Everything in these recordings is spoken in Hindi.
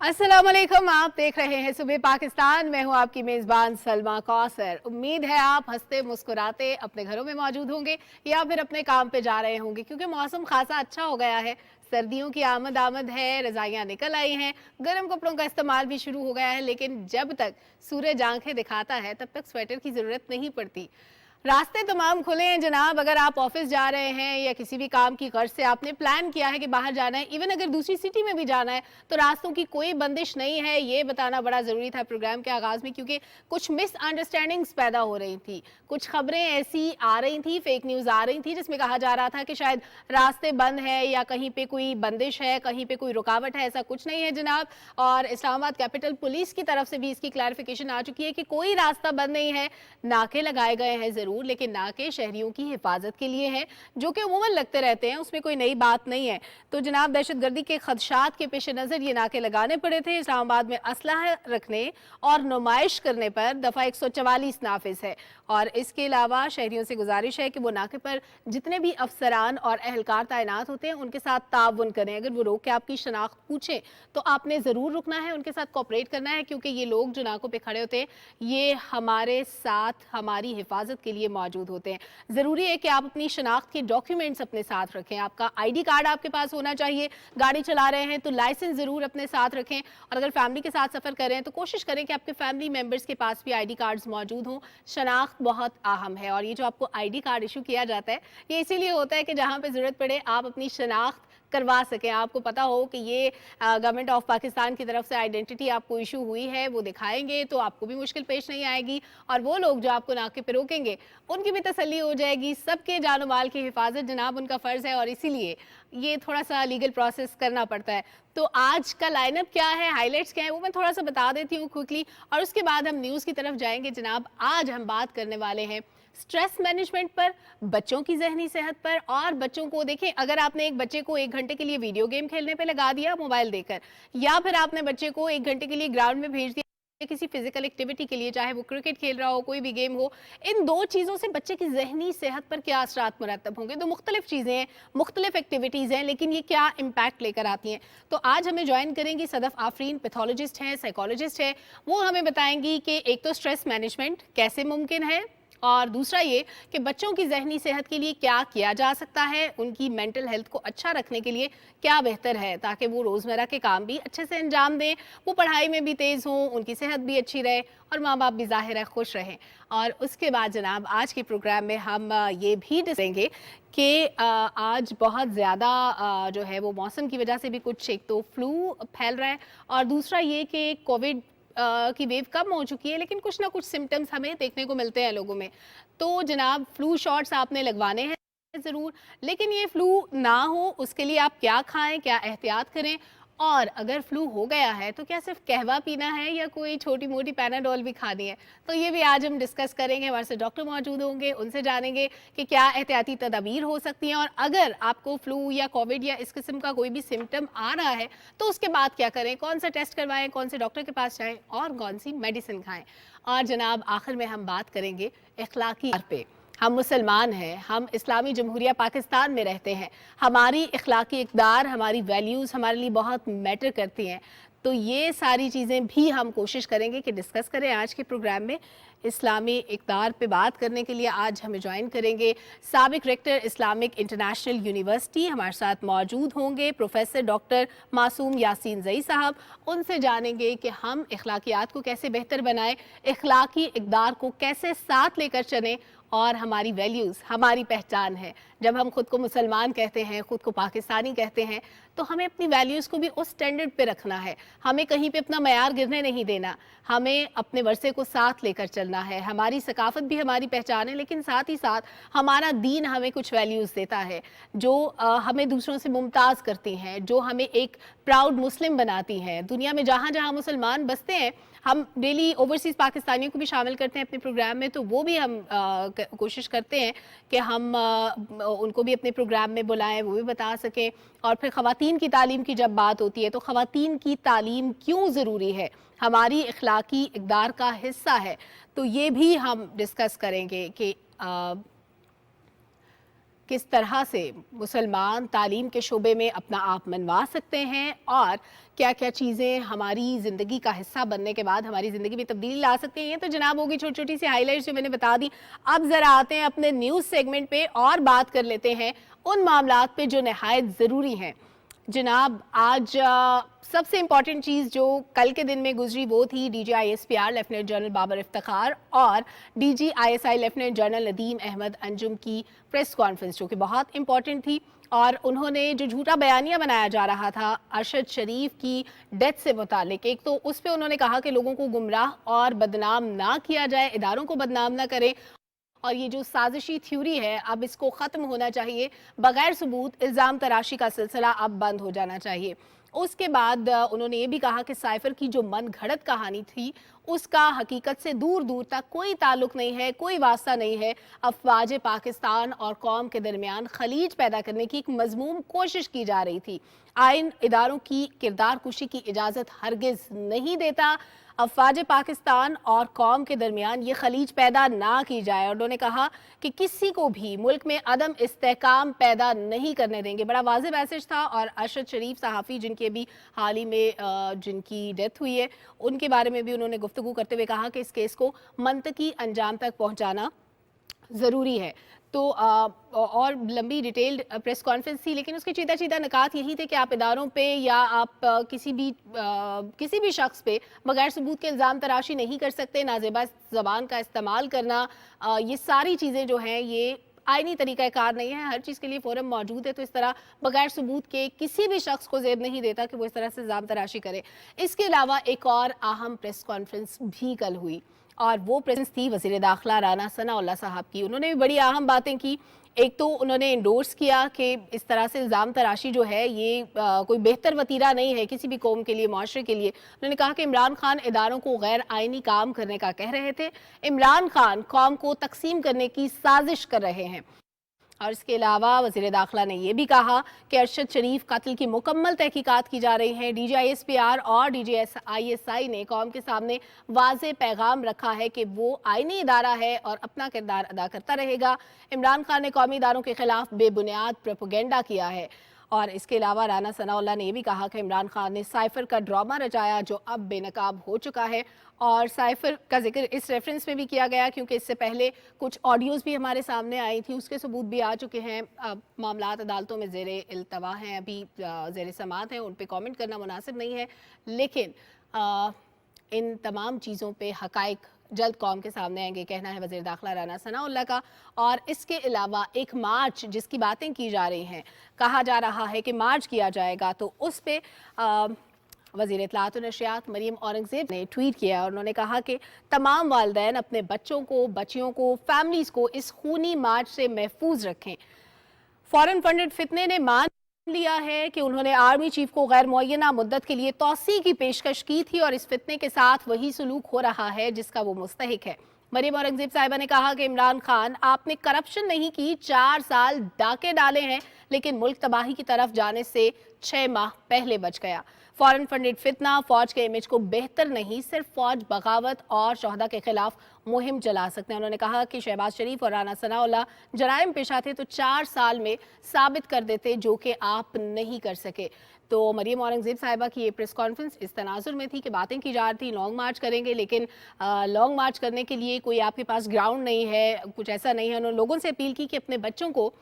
अस्सलाम वालेकुम, आप देख रहे हैं सुबह पाकिस्तान। मैं हूं आपकी मेज़बान सलमा कौसर। उम्मीद है आप हंसते मुस्कुराते अपने घरों में मौजूद होंगे या फिर अपने काम पे जा रहे होंगे, क्योंकि मौसम खासा अच्छा हो गया है। सर्दियों की आमद है, रजाइयाँ निकल आई हैं, गर्म कपड़ों का इस्तेमाल भी शुरू हो गया है। लेकिन जब तक सूरज आंखें दिखाता है तब तक स्वेटर की ज़रूरत नहीं पड़ती। रास्ते तमाम खुले हैं जनाब। अगर आप ऑफिस जा रहे हैं या किसी भी काम की गर्ज से आपने प्लान किया है कि बाहर जाना है, इवन अगर दूसरी सिटी में भी जाना है, तो रास्तों की कोई बंदिश नहीं है। ये बताना बड़ा ज़रूरी था प्रोग्राम के आगाज़ में, क्योंकि कुछ मिसअंडरस्टैंडिंग्स पैदा हो रही थी। कुछ खबरें ऐसी आ रही थी, फेक न्यूज़ आ रही थी, जिसमें कहा जा रहा था कि शायद रास्ते बंद है या कहीं पे कोई बंदिश है, कहीं पे कोई रुकावट है। ऐसा कुछ नहीं है जनाब। और इस्लामाबाद कैपिटल पुलिस की तरफ से भी इसकी क्लैरिफिकेशन आ चुकी है कि कोई रास्ता बंद नहीं है। नाके लगाए गए हैं ज़रूर, लेकिन नाके शहरियों की हिफाजत के लिए हैं, जो कि अमूमन लगते रहते हैं, उसमें कोई नई बात नहीं है। तो जनाब, दहशतगर्दी के खदशात के पेश नज़र ये नाके लगाने पड़े थे। इस्लामाबाद में असलहा रखने और नुमाइश करने पर दफ़ा 144 नाफिज है। और इसके अलावा शहरियों से गुजारिश है कि वो नाके पर जितने भी अफसरान और अहलकार तैनात होते हैं उनके साथ ताउन करें। अगर वो रोक के आपकी शनाख्त पूछें तो आपने ज़रूर रुकना है, उनके साथ कोऑपरेट करना है, क्योंकि ये लोग जो नाकों पे खड़े होते हैं ये हमारे साथ हमारी हिफाजत के लिए मौजूद होते हैं। ज़रूरी है कि आप अपनी शनाख्त के डॉक्यूमेंट्स अपने साथ रखें। आपका आईडी कार्ड आपके पास होना चाहिए। गाड़ी चला रहे हैं तो लाइसेंस ज़रूर अपने साथ रखें। और अगर फैमिली के साथ सफ़र कर रहे हैं तो कोशिश करें कि आपके फैमिली मेम्बर्स के पास भी आईडी कार्ड्स मौजूद हों। शनाख्त बहुत अहम है। और ये जो आपको आईडी कार्ड इशू किया जाता है, ये इसीलिए होता है कि जहाँ पर ज़रूरत पड़े आप अपनी शनाख्त करवा सकें। आपको पता हो कि ये गवर्नमेंट ऑफ पाकिस्तान की तरफ से आइडेंटिटी आपको इशू हुई है, वो दिखाएंगे तो आपको भी मुश्किल पेश नहीं आएगी। और वो लोग जो आपको नाके पे रोकेंगे उनकी भी तसल्ली हो जाएगी। सबके जान माल की हिफाजत जनाब उनका फ़र्ज़ है, और इसीलिए ये थोड़ा सा लीगल प्रोसेस करना पड़ता है। तो आज का लाइनअप क्या है, हाईलाइट्स क्या है, वो मैं थोड़ा सा बता देती हूँ क्विकली, और उसके बाद हम न्यूज़ की तरफ जाएंगे। जनाब, आज हम बात करने वाले हैं स्ट्रेस मैनेजमेंट पर, बच्चों की जहनी सेहत पर। और बच्चों को देखें, अगर आपने एक बच्चे को 1 घंटे के लिए वीडियो गेम खेलने पे लगा दिया मोबाइल देकर, या फिर आपने बच्चे को 1 घंटे के लिए ग्राउंड में भेज दिया किसी फिजिकल एक्टिविटी के लिए, चाहे वो क्रिकेट खेल रहा हो, कोई भी गेम हो, इन दो चीज़ों से बच्चे की जहनी सेहत पर क्या असरात मुरतब होंगे। तो मुख्तलिफ चीज़ें हैं, मुख्तलिफ एक्टिविटीज़ हैं, लेकिन ये क्या इम्पैक्ट लेकर आती हैं। तो आज हमें ज्वाइन करेंगी सदफ आफरीन, पैथोलॉजिस्ट हैं, साइकोलॉजिस्ट है। वो हमें बताएंगी कि एक तो स्ट्रेस मैनेजमेंट कैसे मुमकिन है, और दूसरा ये कि बच्चों की जहनी सेहत के लिए क्या किया जा सकता है, उनकी मेंटल हेल्थ को अच्छा रखने के लिए क्या बेहतर है, ताकि वो रोज़मर्रा के काम भी अच्छे से अंजाम दें, वो पढ़ाई में भी तेज़ हों, उनकी सेहत भी अच्छी रहे और माँ बाप भी ज़ाहिर है खुश रहें। और उसके बाद जनाब, आज के प्रोग्राम में हम ये भी डिस्कसेंगे कि आज बहुत ज़्यादा जो है वो मौसम की वजह से भी कुछ, एक तो फ्लू फैल रहा है, और दूसरा ये कि कोविड की वेव कम हो चुकी है, लेकिन कुछ ना कुछ सिम्टम्स हमें देखने को मिलते हैं लोगों में। तो जनाब, फ्लू शॉट्स आपने लगवाने हैं ज़रूर, लेकिन ये फ्लू ना हो उसके लिए आप क्या खाएं, क्या एहतियात करें, और अगर फ्लू हो गया है तो क्या सिर्फ कहवा पीना है या कोई छोटी मोटी पैनाडोल भी खानी है। तो ये भी आज हम डिस्कस करेंगे। हमारे साथ डॉक्टर मौजूद होंगे, उनसे जानेंगे कि क्या एहतियाती तदाबीर हो सकती हैं, और अगर आपको फ्लू या कोविड या इस किस्म का कोई भी सिम्टम आ रहा है तो उसके बाद क्या करें, कौन सा टेस्ट करवाएं, कौन से डॉक्टर के पास जाएं और कौन सी मेडिसिन खाएं। और जनाब, आखिर में हम बात करेंगे इखलाकी पे। हम मुसलमान हैं, हम इस्लामी जमहूरिया पाकिस्तान में रहते हैं, हमारी इखलाकी इक़दार, हमारी वैल्यूज़ हमारे लिए बहुत मैटर करती हैं। तो ये सारी चीज़ें भी हम कोशिश करेंगे कि डिस्कस करें आज के प्रोग्राम में। इस्लामी इक़दार पे बात करने के लिए आज हमें ज्वाइन करेंगे साबिक रेक्टर इस्लामिक इंटरनेशनल यूनिवर्सिटी, हमारे साथ मौजूद होंगे प्रोफेसर डॉक्टर मासूम यासीन ज़ई साहब। उनसे जानेंगे कि हम इखलाकियात को कैसे बेहतर बनाएं, इखलाकी इक़दार को कैसे साथ लेकर चलें, और हमारी वैल्यूज़ हमारी पहचान है। जब हम खुद को मुसलमान कहते हैं, खुद को पाकिस्तानी कहते हैं, तो हमें अपनी वैल्यूज़ को भी उस स्टैंडर्ड पे रखना है। हमें कहीं पे अपना मयार गिरने नहीं देना, हमें अपने वर्से को साथ लेकर चलना है। हमारी सकाफत भी हमारी पहचान है, लेकिन साथ ही साथ हमारा दीन हमें कुछ वैल्यूज़ देता है जो हमें दूसरों से मुमताज़ करती हैं, जो हमें एक प्राउड मुस्लिम बनाती हैं। दुनिया में जहाँ जहाँ मुसलमान बसते हैं, हम डेली ओवरसीज़ पाकिस्तानियों को भी शामिल करते हैं अपने प्रोग्राम में, तो वो भी हम कोशिश करते हैं कि हम उनको भी अपने प्रोग्राम में बुलाएं, वो भी बता सकें। और फिर ख़वातीन की तालीम की जब बात होती है तो ख़वातीन की तालीम क्यों ज़रूरी है, हमारी इखलाकी इक़दार का हिस्सा है। तो ये भी हम डिस्कस करेंगे कि किस तरह से मुसलमान तालीम के शोबे में अपना आप मनवा सकते हैं और क्या क्या चीज़ें हमारी ज़िंदगी का हिस्सा बनने के बाद हमारी ज़िंदगी में तब्दीली ला सकती हैं। तो जनाब होगी छोटी छोटी सी हाइलाइट्स जो मैंने बता दी। अब ज़रा आते हैं अपने न्यूज़ सेगमेंट पे और बात कर लेते हैं उन मामलात पे जो नहायत ज़रूरी हैं। जनाब आज सबसे इम्पॉर्टेंट चीज़ जो कल के दिन में गुजरी वो थी DGISPR lieutenant general Babar Iftikhar और DGISI lieutenant general Nadeem Ahmed Anjum की प्रेस कॉन्फ्रेंस, जो कि बहुत इम्पॉर्टेंट थी। और उन्होंने जो झूठा बयानिया बनाया जा रहा था अरशद शरीफ की डेथ से मुतालिक, एक तो उस पर उन्होंने कहा कि लोगों को गुमराह और बदनाम ना किया जाए, इदारों को बदनाम ना करें, और ये जो साजिशी थ्योरी है अब इसको ख़त्म होना चाहिए, बगैर सबूत इल्ज़ाम तराशी का सिलसिला अब बंद हो जाना चाहिए। उसके बाद उन्होंने ये भी कहा कि साइफर की जो मन घड़त कहानी थी उसका हकीकत से दूर दूर तक कोई ताल्लुक नहीं है, कोई वास्ता नहीं है। अफवाज पाकिस्तान और कौम के दरमियान खलीज पैदा करने की एक मजमूम कोशिश की जा रही थी। आइन इदारों की किरदार कुशी की इजाज़त हरगिज़ नहीं देता। अफवाज पाकिस्तान और कौम के दरमियान ये खलीज पैदा ना की जाए। और उन्होंने कहा कि किसी को भी मुल्क में अदम इस्तेहकाम पैदा नहीं करने देंगे। बड़ा वाज़ेह मैसेज था। और अरशद शरीफ सहाफ़ी जिनके अभी हाल ही में जिनकी डेथ हुई है उनके बारे में भी उन्होंने गुफ्तगू करते हुए कहा कि इस केस को मंतकी अंजाम तक पहुँचाना ज़रूरी है। तो और लंबी डिटेल्ड प्रेस कॉन्फ्रेंस थी, लेकिन उसके चीता चीता निकात यही थे कि आप इदारों पे या आप किसी भी शख्स पे बगैर सबूत के इल्ज़ाम तराशी नहीं कर सकते। नाजेबा ज़बान का इस्तेमाल करना, ये सारी चीज़ें जो हैं ये आईनी तरीक़ाकार नहीं है। हर चीज़ के लिए फ़ोरम मौजूद है, तो इस तरह बगैर सबूत के किसी भी शख्स को ज़ेब नहीं देता कि वो इस तरह से इल्ज़ाम तराशी करे। इसके अलावा एक और अहम प्रेस कॉन्फ्रेंस भी कल हुई और वो प्रेजेंस थी वज़ीर दाखिला राना सनाउल्लाह साहब की। उन्होंने भी बड़ी अहम बातें की। एक तो उन्होंने इंडोर्स किया कि इस तरह से इल्ज़ाम तराशी जो है ये कोई बेहतर वतीरा नहीं है किसी भी कौम के लिए, माशरे के लिए। उन्होंने कहा कि इमरान खान इदारों को गैर आइनी काम करने का कह रहे थे। इमरान खान कौम को तकसीम करने की साजिश कर रहे हैं। और इसके अलावा वज़ीर दाखिला ने यह भी कहा कि अरशद शरीफ कत्ल की मुकम्मल तहकीकात की जा रही हैं। DGISPR और DGISI ने कौम के सामने वाज़ेह पैगाम रखा है कि वो आईनी इदारा है और अपना किरदार अदा करता रहेगा। इमरान खान ने कौमी इदारों के खिलाफ बेबुनियाद प्रोपेगेंडा किया है। और इसके अलावा राना सनाउल्लाह ने यह भी कहा कि इमरान खान ने साइफर का ड्रामा रचाया जो अब बेनकाब हो चुका है। और साइफर का जिक्र इस रेफरेंस में भी किया गया क्योंकि इससे पहले कुछ ऑडियोज़ भी हमारे सामने आई थी, उसके सबूत भी आ चुके हैं। मामलात अदालतों में ज़ेरे इल्तवा हैं, अभी ज़ेरे समात हैं, उन पर कॉमेंट करना मुनासिब नहीं है। लेकिन इन तमाम चीज़ों पे हक़ाइक़ जल्द कौम के सामने आएंगे, कहना है वज़ीर दाखिला राना सनाउल्लाह का। और इसके अलावा एक मार्च जिसकी बातें की जा रही हैं, कहा जा रहा है कि मार्च किया जाएगा, तो उस पर वज़ीर इत्तलाआत और नशरियात मरीम औरंगज़ेब ने ट्वीट किया और उन्होंने कहा कि तमाम वालिदैन अपने बच्चों को, बच्चियों को, फैमिलीज़ को इस खूनी मार्च से महफूज रखें। फॉरेन फंडेड फितने ने मान लिया है कि उन्होंने आर्मी चीफ को गैर मुअय्यना मुद्दत के लिए तौसी की पेशकश की थी और इस फितने के साथ वही सलूक हो रहा है जिसका वो मुस्तहिक है। मरीम औरंगज़ेब साहिबा ने कहा कि इमरान खान, आपने करप्शन नहीं की, 4 साल डाके डाले हैं, लेकिन मुल्क तबाही की तरफ जाने से 6 माह पहले बच गया। फॉरेन फंडेड फितना फौज के इमेज को बेहतर नहीं, सिर्फ फौज बगावत और शोहदा के खिलाफ मुहिम चला सकते हैं। उन्होंने कहा कि शहबाज शरीफ और राना सनाउल्लाह जराइम पेशा थे तो 4 साल में साबित कर देते, जो कि आप नहीं कर सके। तो मरीम औरंगज़ेब साहिबा की ये प्रेस कॉन्फ्रेंस इस तनाजुर में थी कि बातें की जा रही थी लॉन्ग मार्च करेंगे, लेकिन लॉन्ग मार्च करने के लिए कोई आपके पास ग्राउंड नहीं है, कुछ ऐसा नहीं है। उन्होंने लोगों से अपील की कि अपने बच्चों को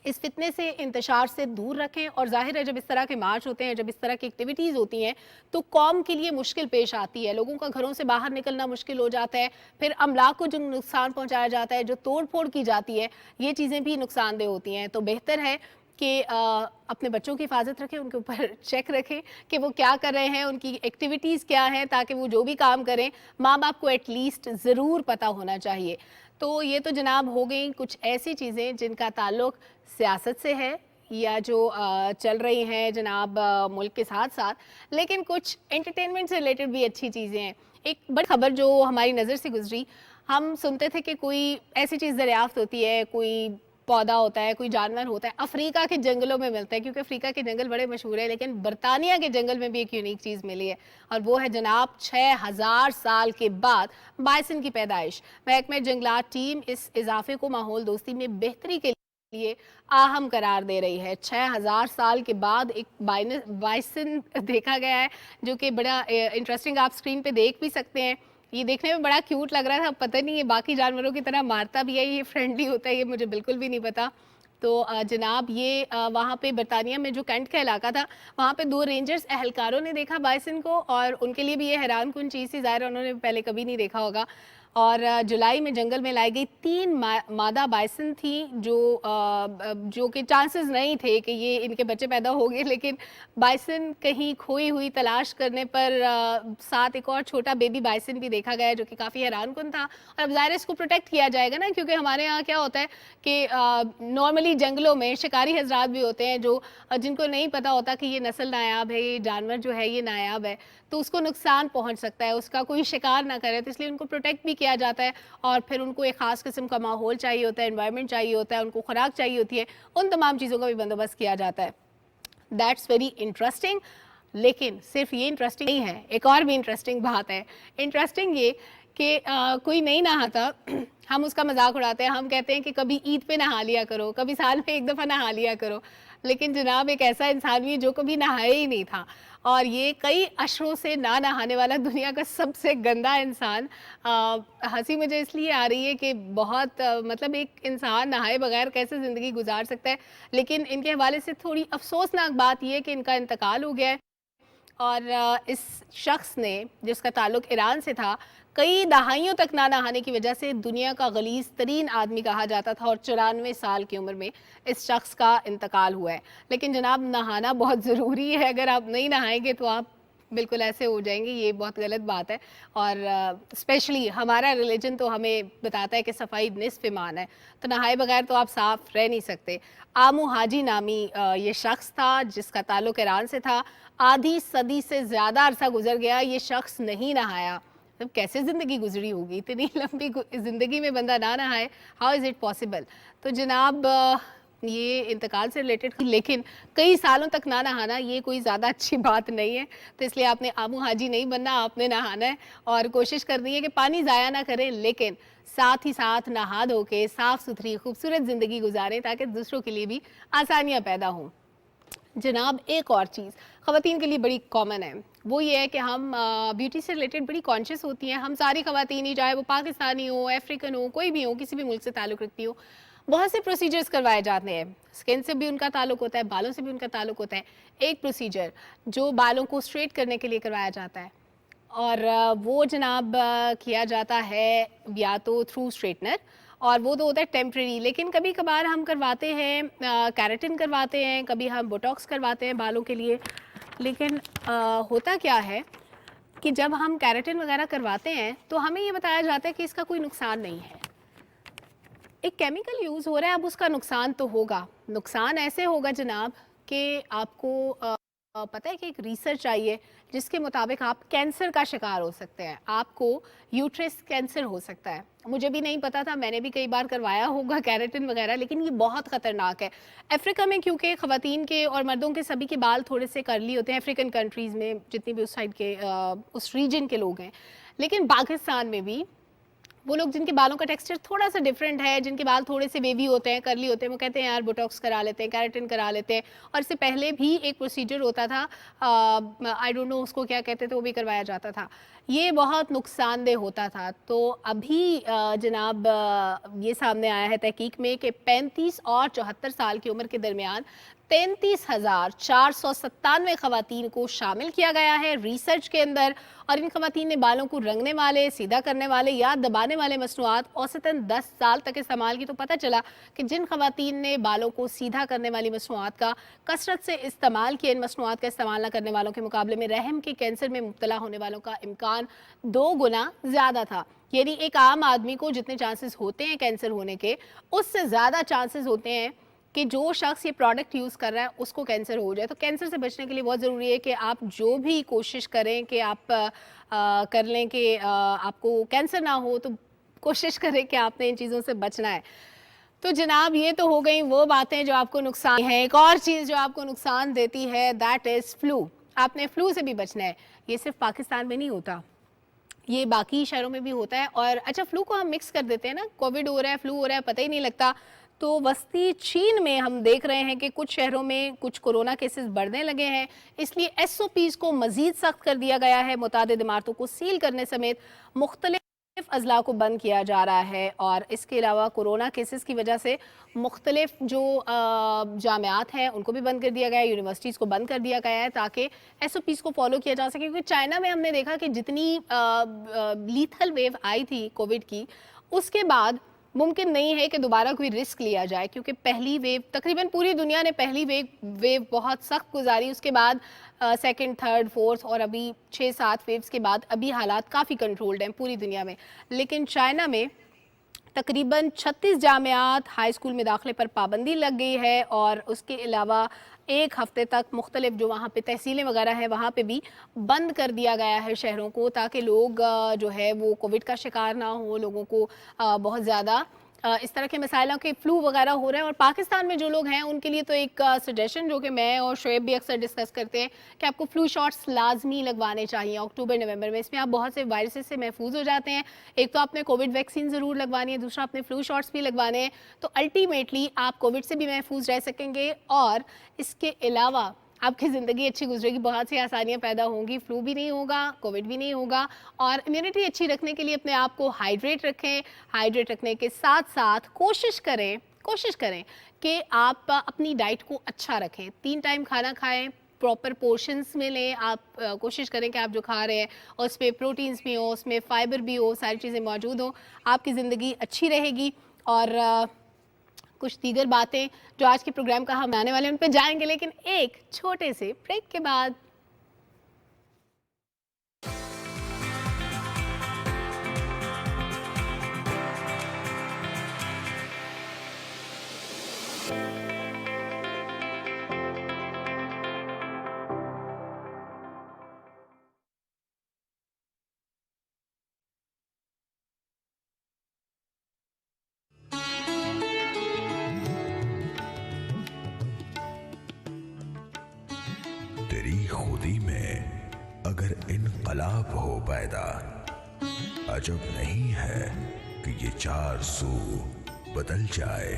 इस फितने से, इंतशार से दूर रखें। और जाहिर है जब इस तरह के मार्च होते हैं, जब इस तरह की एक्टिविटीज़ होती हैं तो कौम के लिए मुश्किल पेश आती है, लोगों का घरों से बाहर निकलना मुश्किल हो जाता है, फिर अमलाक को जो नुकसान पहुंचाया जाता है, जो तोड़ फोड़ की जाती है, ये चीज़ें भी नुकसानदेह होती हैं। तो बेहतर है कि अपने बच्चों की हिफाजत रखें, उनके ऊपर चेक रखें कि वो क्या कर रहे हैं, उनकी एक्टिविटीज़ क्या हैं, ताकि वो जो भी काम करें माँ बाप को एटलीस्ट ज़रूर पता होना चाहिए। तो ये तो जनाब हो गई कुछ ऐसी चीज़ें जिनका ताल्लुक़ सियासत से है या जो चल रही हैं जनाब मुल्क के साथ साथ, लेकिन कुछ एंटरटेनमेंट से रिलेटेड भी अच्छी चीज़ें हैं। एक बड़ी खबर जो हमारी नज़र से गुजरी, हम सुनते थे कि कोई ऐसी चीज़ दरियाफ्त होती है, कोई पौधा होता है, कोई जानवर होता है, अफ्रीका के जंगलों में मिलता है, क्योंकि अफ्रीका के जंगल बड़े मशहूर है, लेकिन बरतानिया के जंगल में भी एक यूनिक चीज़ मिली है और वो है जनाब 6000 साल के बाद बाइसन की पैदाइश। महकमे जंगलात टीम इस इजाफे को माहौल दोस्ती में बेहतरी के लिए अहम करार दे रही है। 6000 साल के बाद एक बाइसन देखा गया है, जो कि बड़ा इंटरेस्टिंग, आप स्क्रीन पे देख भी सकते हैं। ये देखने में बड़ा क्यूट लग रहा था, पता नहीं ये बाकी जानवरों की तरह मारता भी है, ये फ्रेंडली होता है, ये मुझे बिल्कुल भी नहीं पता। तो जनाब ये वहाँ पे बरतानिया में जो कैंट का इलाका था, वहाँ पे 2 रेंजर्स एहलकारों ने देखा बाइसन को, और उनके लिए भी ये हैरान कुन चीज़ थी, ज़ाहिर है उन्होंने पहले कभी नहीं देखा होगा। और जुलाई में जंगल में लाई गई 3 मादा बाइसन थी, जो कि चांसेस नहीं थे कि ये इनके बच्चे पैदा होंगे, लेकिन बाइसन कहीं खोई हुई तलाश करने पर साथ एक और छोटा बेबी बाइसन भी देखा गया, जो कि काफ़ी हैरानकुन था। और अब ज़ाहिर है इसको प्रोटेक्ट किया जाएगा ना, क्योंकि हमारे यहाँ क्या होता है कि नॉर्मली जंगलों में शिकारी हजरात भी होते हैं, जो जिनको नहीं पता होता कि ये नस्ल नायाब है, ये जानवर जो है ये नायाब है, तो उसको नुकसान पहुंच सकता है, उसका कोई शिकार ना करे, तो इसलिए उनको प्रोटेक्ट भी किया जाता है। और फिर उनको एक ख़ास किस्म का माहौल चाहिए होता है, एनवायरनमेंट चाहिए होता है, उनको खुराक चाहिए होती है, उन तमाम चीज़ों का भी बंदोबस्त किया जाता है। That's very interesting. लेकिन सिर्फ ये इंटरेस्टिंग नहीं है, एक और भी इंटरेस्टिंग बात है। इंटरेस्टिंग ये कि कोई नहीं नहाता हम उसका मजाक उड़ाते हैं, हम कहते हैं कि कभी ईद पे नहा लिया करो, कभी साल में एक दफ़ा नहा लिया करो। लेकिन जनाब एक ऐसा इंसान भी है जो कभी नहाया ही नहीं था, और ये कई अशरों से ना नहाने वाला दुनिया का सबसे गंदा इंसान। हंसी मुझे इसलिए आ रही है कि बहुत मतलब एक इंसान नहाए बगैर कैसे ज़िंदगी गुजार सकता है। लेकिन इनके हवाले से थोड़ी अफसोसनाक बात यह है कि इनका इंतकाल हो गया है, और इस शख्स ने, जिसका ताल्लुक ईरान से था, कई दहाइयों तक ना नहाने की वजह से दुनिया का गलीज़ तरीन आदमी कहा जाता था, और 94 साल की उम्र में इस शख्स का इंतकाल हुआ है। लेकिन जनाब नहाना बहुत ज़रूरी है, अगर आप नहीं नहाएंगे तो आप बिल्कुल ऐसे हो जाएंगे, ये बहुत गलत बात है। और स्पेशली हमारा रिलीजन तो हमें बताता है कि सफाई निस्फ ईमान है, तो नहाए बगैर तो आप साफ रह नहीं सकते। आमू हाजी नामी ये शख्स था, जिसका ताल्लुक ईरान से था। आधी सदी से ज़्यादा अरसा गुजर गया, ये शख्स नहीं नहाया। तब कैसे ज़िंदगी गुजरी होगी, इतनी लंबी ज़िंदगी में बंदा ना नहाए, हाउ इज़ इट पॉसिबल। तो जनाब ये इंतकाल से रिलेटेड, लेकिन कई सालों तक ना नहाना ये कोई ज़्यादा अच्छी बात नहीं है। तो इसलिए आपने आमू हाजी नहीं बनना, आपने नहाना है, और कोशिश करनी है कि पानी ज़ाया ना करें, लेकिन साथ ही साथ नहा धो के साफ़ सुथरी खूबसूरत ज़िंदगी गुजारें, ताकि दूसरों के लिए भी आसानियाँ पैदा हों। जनाब एक और चीज़ ख़वातीन के लिए बड़ी कॉमन है, वो ये है कि हम ब्यूटी से रिलेटेड बड़ी कॉन्शियस होती हैं। हम सारी ख़वातीन ही, चाहे वो पाकिस्तानी हो, अफ्रीकन हो, कोई भी हो, किसी भी मुल्क से ताल्लुक़ रखती हो, बहुत से प्रोसीजर्स करवाए जाते हैं। स्किन से भी उनका ताल्लुक़ होता है, बालों से भी उनका ताल्लुक़ होता है। एक प्रोसीजर जो बालों को स्ट्रेट करने के लिए करवाया जाता है, और वो जनाब किया जाता है या तो थ्रू स्ट्रेटनर, और वो तो होता है टेम्प्रेरी, लेकिन कभी कभार हम करवाते हैं कैरेटिन करवाते हैं, कभी हम बोटॉक्स करवाते हैं बालों के लिए। लेकिन होता क्या है कि जब हम कैरेटिन वगैरह करवाते हैं तो हमें ये बताया जाता है कि इसका कोई नुकसान नहीं है। एक केमिकल यूज़ हो रहा है, अब उसका नुकसान तो होगा। नुकसान ऐसे होगा जनाब कि आपको पता है कि एक रिसर्च आई है जिसके मुताबिक आप कैंसर का शिकार हो सकते हैं, आपको यूट्रस कैंसर हो सकता है। मुझे भी नहीं पता था, मैंने भी कई बार करवाया होगा कैरेटिन वगैरह, लेकिन ये बहुत ख़तरनाक है। अफ्रीका में क्योंकि ख़वातीन के और मर्दों के सभी के बाल थोड़े से करली होते हैं, अफ्रीकन कंट्रीज़ में जितनी भी उस साइड के उस रीजन के लोग हैं, लेकिन पाकिस्तान में भी वो लोग जिनके बालों का टेक्सचर थोड़ा सा डिफरेंट है, जिनके बाल थोड़े से वेवी होते हैं, करली होते हैं, वो कहते हैं यार बोटॉक्स करा लेते हैं, कैरेटिन करा लेते हैं। और इससे पहले भी एक प्रोसीजर होता था, आई डोंट नो उसको क्या कहते थे, वो भी करवाया जाता था। ये बहुत नुकसानदेह होता था। तो अभी जनाब ये सामने आया है तहकीक में कि 35 और 74 साल की उम्र के दरमियान 33,497 ख़वातीन को शामिल किया गया है रिसर्च के अंदर, और इन ख़वातीन ने बालों को रंगने वाले, सीधा करने वाले या दबाने वाले मसनूआत औसतन 10 साल तक इस्तेमाल की। तो पता चला कि जिन ख़वातीन ने बालों को सीधा करने वाली मसनूआत का कसरत से इस्तेमाल किया, इन मसनूआत का इस्तेमाल न करने वालों के मुकाबले में रहम के कैंसर में मुब्तला होने वालों का इम्कान 2 गुना ज़्यादा था। यानी एक आम आदमी को जितने चांसेस होते हैं कैंसर होने के, उससे ज़्यादा चांसेस होते हैं कि जो शख्स ये प्रोडक्ट यूज़ कर रहा है उसको कैंसर हो जाए। तो कैंसर से बचने के लिए बहुत ज़रूरी है कि आप जो भी कोशिश करें कि आप कर लें कि आपको कैंसर ना हो, तो कोशिश करें कि आपने इन चीज़ों से बचना है। तो जनाब ये तो हो गई वो बातें जो आपको नुकसान है। एक और चीज़ जो आपको नुकसान देती है, दैट इज़ फ्लू। आपने फ्लू से भी बचना है। ये सिर्फ पाकिस्तान में नहीं होता, ये बाकी शहरों में भी होता है। और अच्छा, फ्लू को हम मिक्स कर देते हैं ना, कोविड हो रहा है, फ्लू हो रहा है, पता ही नहीं लगता। तो वस्ती चीन में हम देख रहे हैं कि कुछ शहरों में कुछ कोरोना केसेस बढ़ने लगे हैं, इसलिए एसओपीज को मजीद सख्त कर दिया गया है। मुतादिद इमारतों को सील करने समेत मुख्तलिफ अजला को बंद किया जा रहा है और इसके अलावा कोरोना केसेस की वजह से मुख्तलिफ जो जामियात हैं उनको भी बंद कर दिया गया है, यूनिवर्सिटीज़ को बंद कर दिया गया है ताकि एसओपीज़ को फॉलो किया जा सके। क्योंकि चाइना में हमने देखा कि जितनी लीथल वेव आई थी कोविड की, उसके बाद मुमकिन नहीं है कि दोबारा कोई रिस्क लिया जाए, क्योंकि पहली वेव तकरीबन पूरी दुनिया ने पहली वेव बहुत सख्त गुजारी, उसके बाद सेकंड, थर्ड, फोर्थ और अभी 6-7 वेव्स के बाद अभी हालात काफ़ी कंट्रोल्ड हैं पूरी दुनिया में। लेकिन चाइना में तकरीबन 36 जामियात हाई स्कूल में दाखिले पर पाबंदी लग गई है और उसके अलावा एक हफ्ते तक मुख्तलिफ जो वहाँ पे तहसीलें वगैरह हैं वहाँ पे भी बंद कर दिया गया है शहरों को, ताकि लोग जो है वो कोविड का शिकार ना हो, लोगों को बहुत ज़्यादा इस तरह के मसाइलों के फ्लू वगैरह हो रहे हैं। और पाकिस्तान में जो लोग हैं उनके लिए तो एक सजेशन जो कि मैं और शोएब भी अक्सर डिस्कस करते हैं कि आपको फ्लू शॉट्स लाजमी लगवाने चाहिए अक्टूबर नवंबर में। इसमें आप बहुत से वायरसेस से महफूज हो जाते हैं। एक तो आपने कोविड वैक्सीन ज़रूर लगवानी है, दूसरा आपने फ्लू शॉट्स भी लगवाने हैं, तो अल्टीमेटली आप कोविड से भी महफूज रह सकेंगे और इसके अलावा आपकी ज़िंदगी अच्छी गुजरेगी, बहुत सी आसानियाँ पैदा होंगी, फ्लू भी नहीं होगा, कोविड भी नहीं होगा। और इम्यूनिटी अच्छी रखने के लिए अपने आप को हाइड्रेट रखें। हाइड्रेट रखने के साथ साथ कोशिश करें कि आप अपनी डाइट को अच्छा रखें। 3 टाइम खाना खाएं, प्रॉपर पोर्शंस में लें। आप कोशिश करें कि आप जो खा रहे हैं उसमें प्रोटीन्स भी हो, उसमें फाइबर भी हो, सारी चीज़ें मौजूद हो, आपकी ज़िंदगी अच्छी रहेगी। और कुछ दीगर बातें जो आज के प्रोग्राम का हम आने वाले हैं उन पे जाएंगे, लेकिन एक छोटे से ब्रेक के बाद। तेरी खुदी में अगर इनकलाब हो पैदा, अजब नहीं है कि ये 4 सू बदल जाए।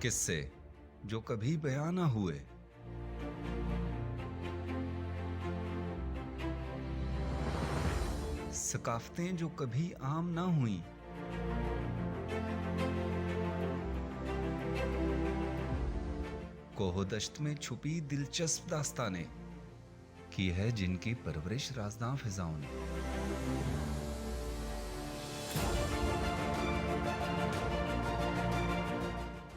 किस्से जो कभी बयां ना हुए, सकाफतें जो कभी आम ना हुई, कोहदश्त में छुपी दिलचस्प दास्तानें की है जिनकी परवरिश राज़दां फिजाओं ने।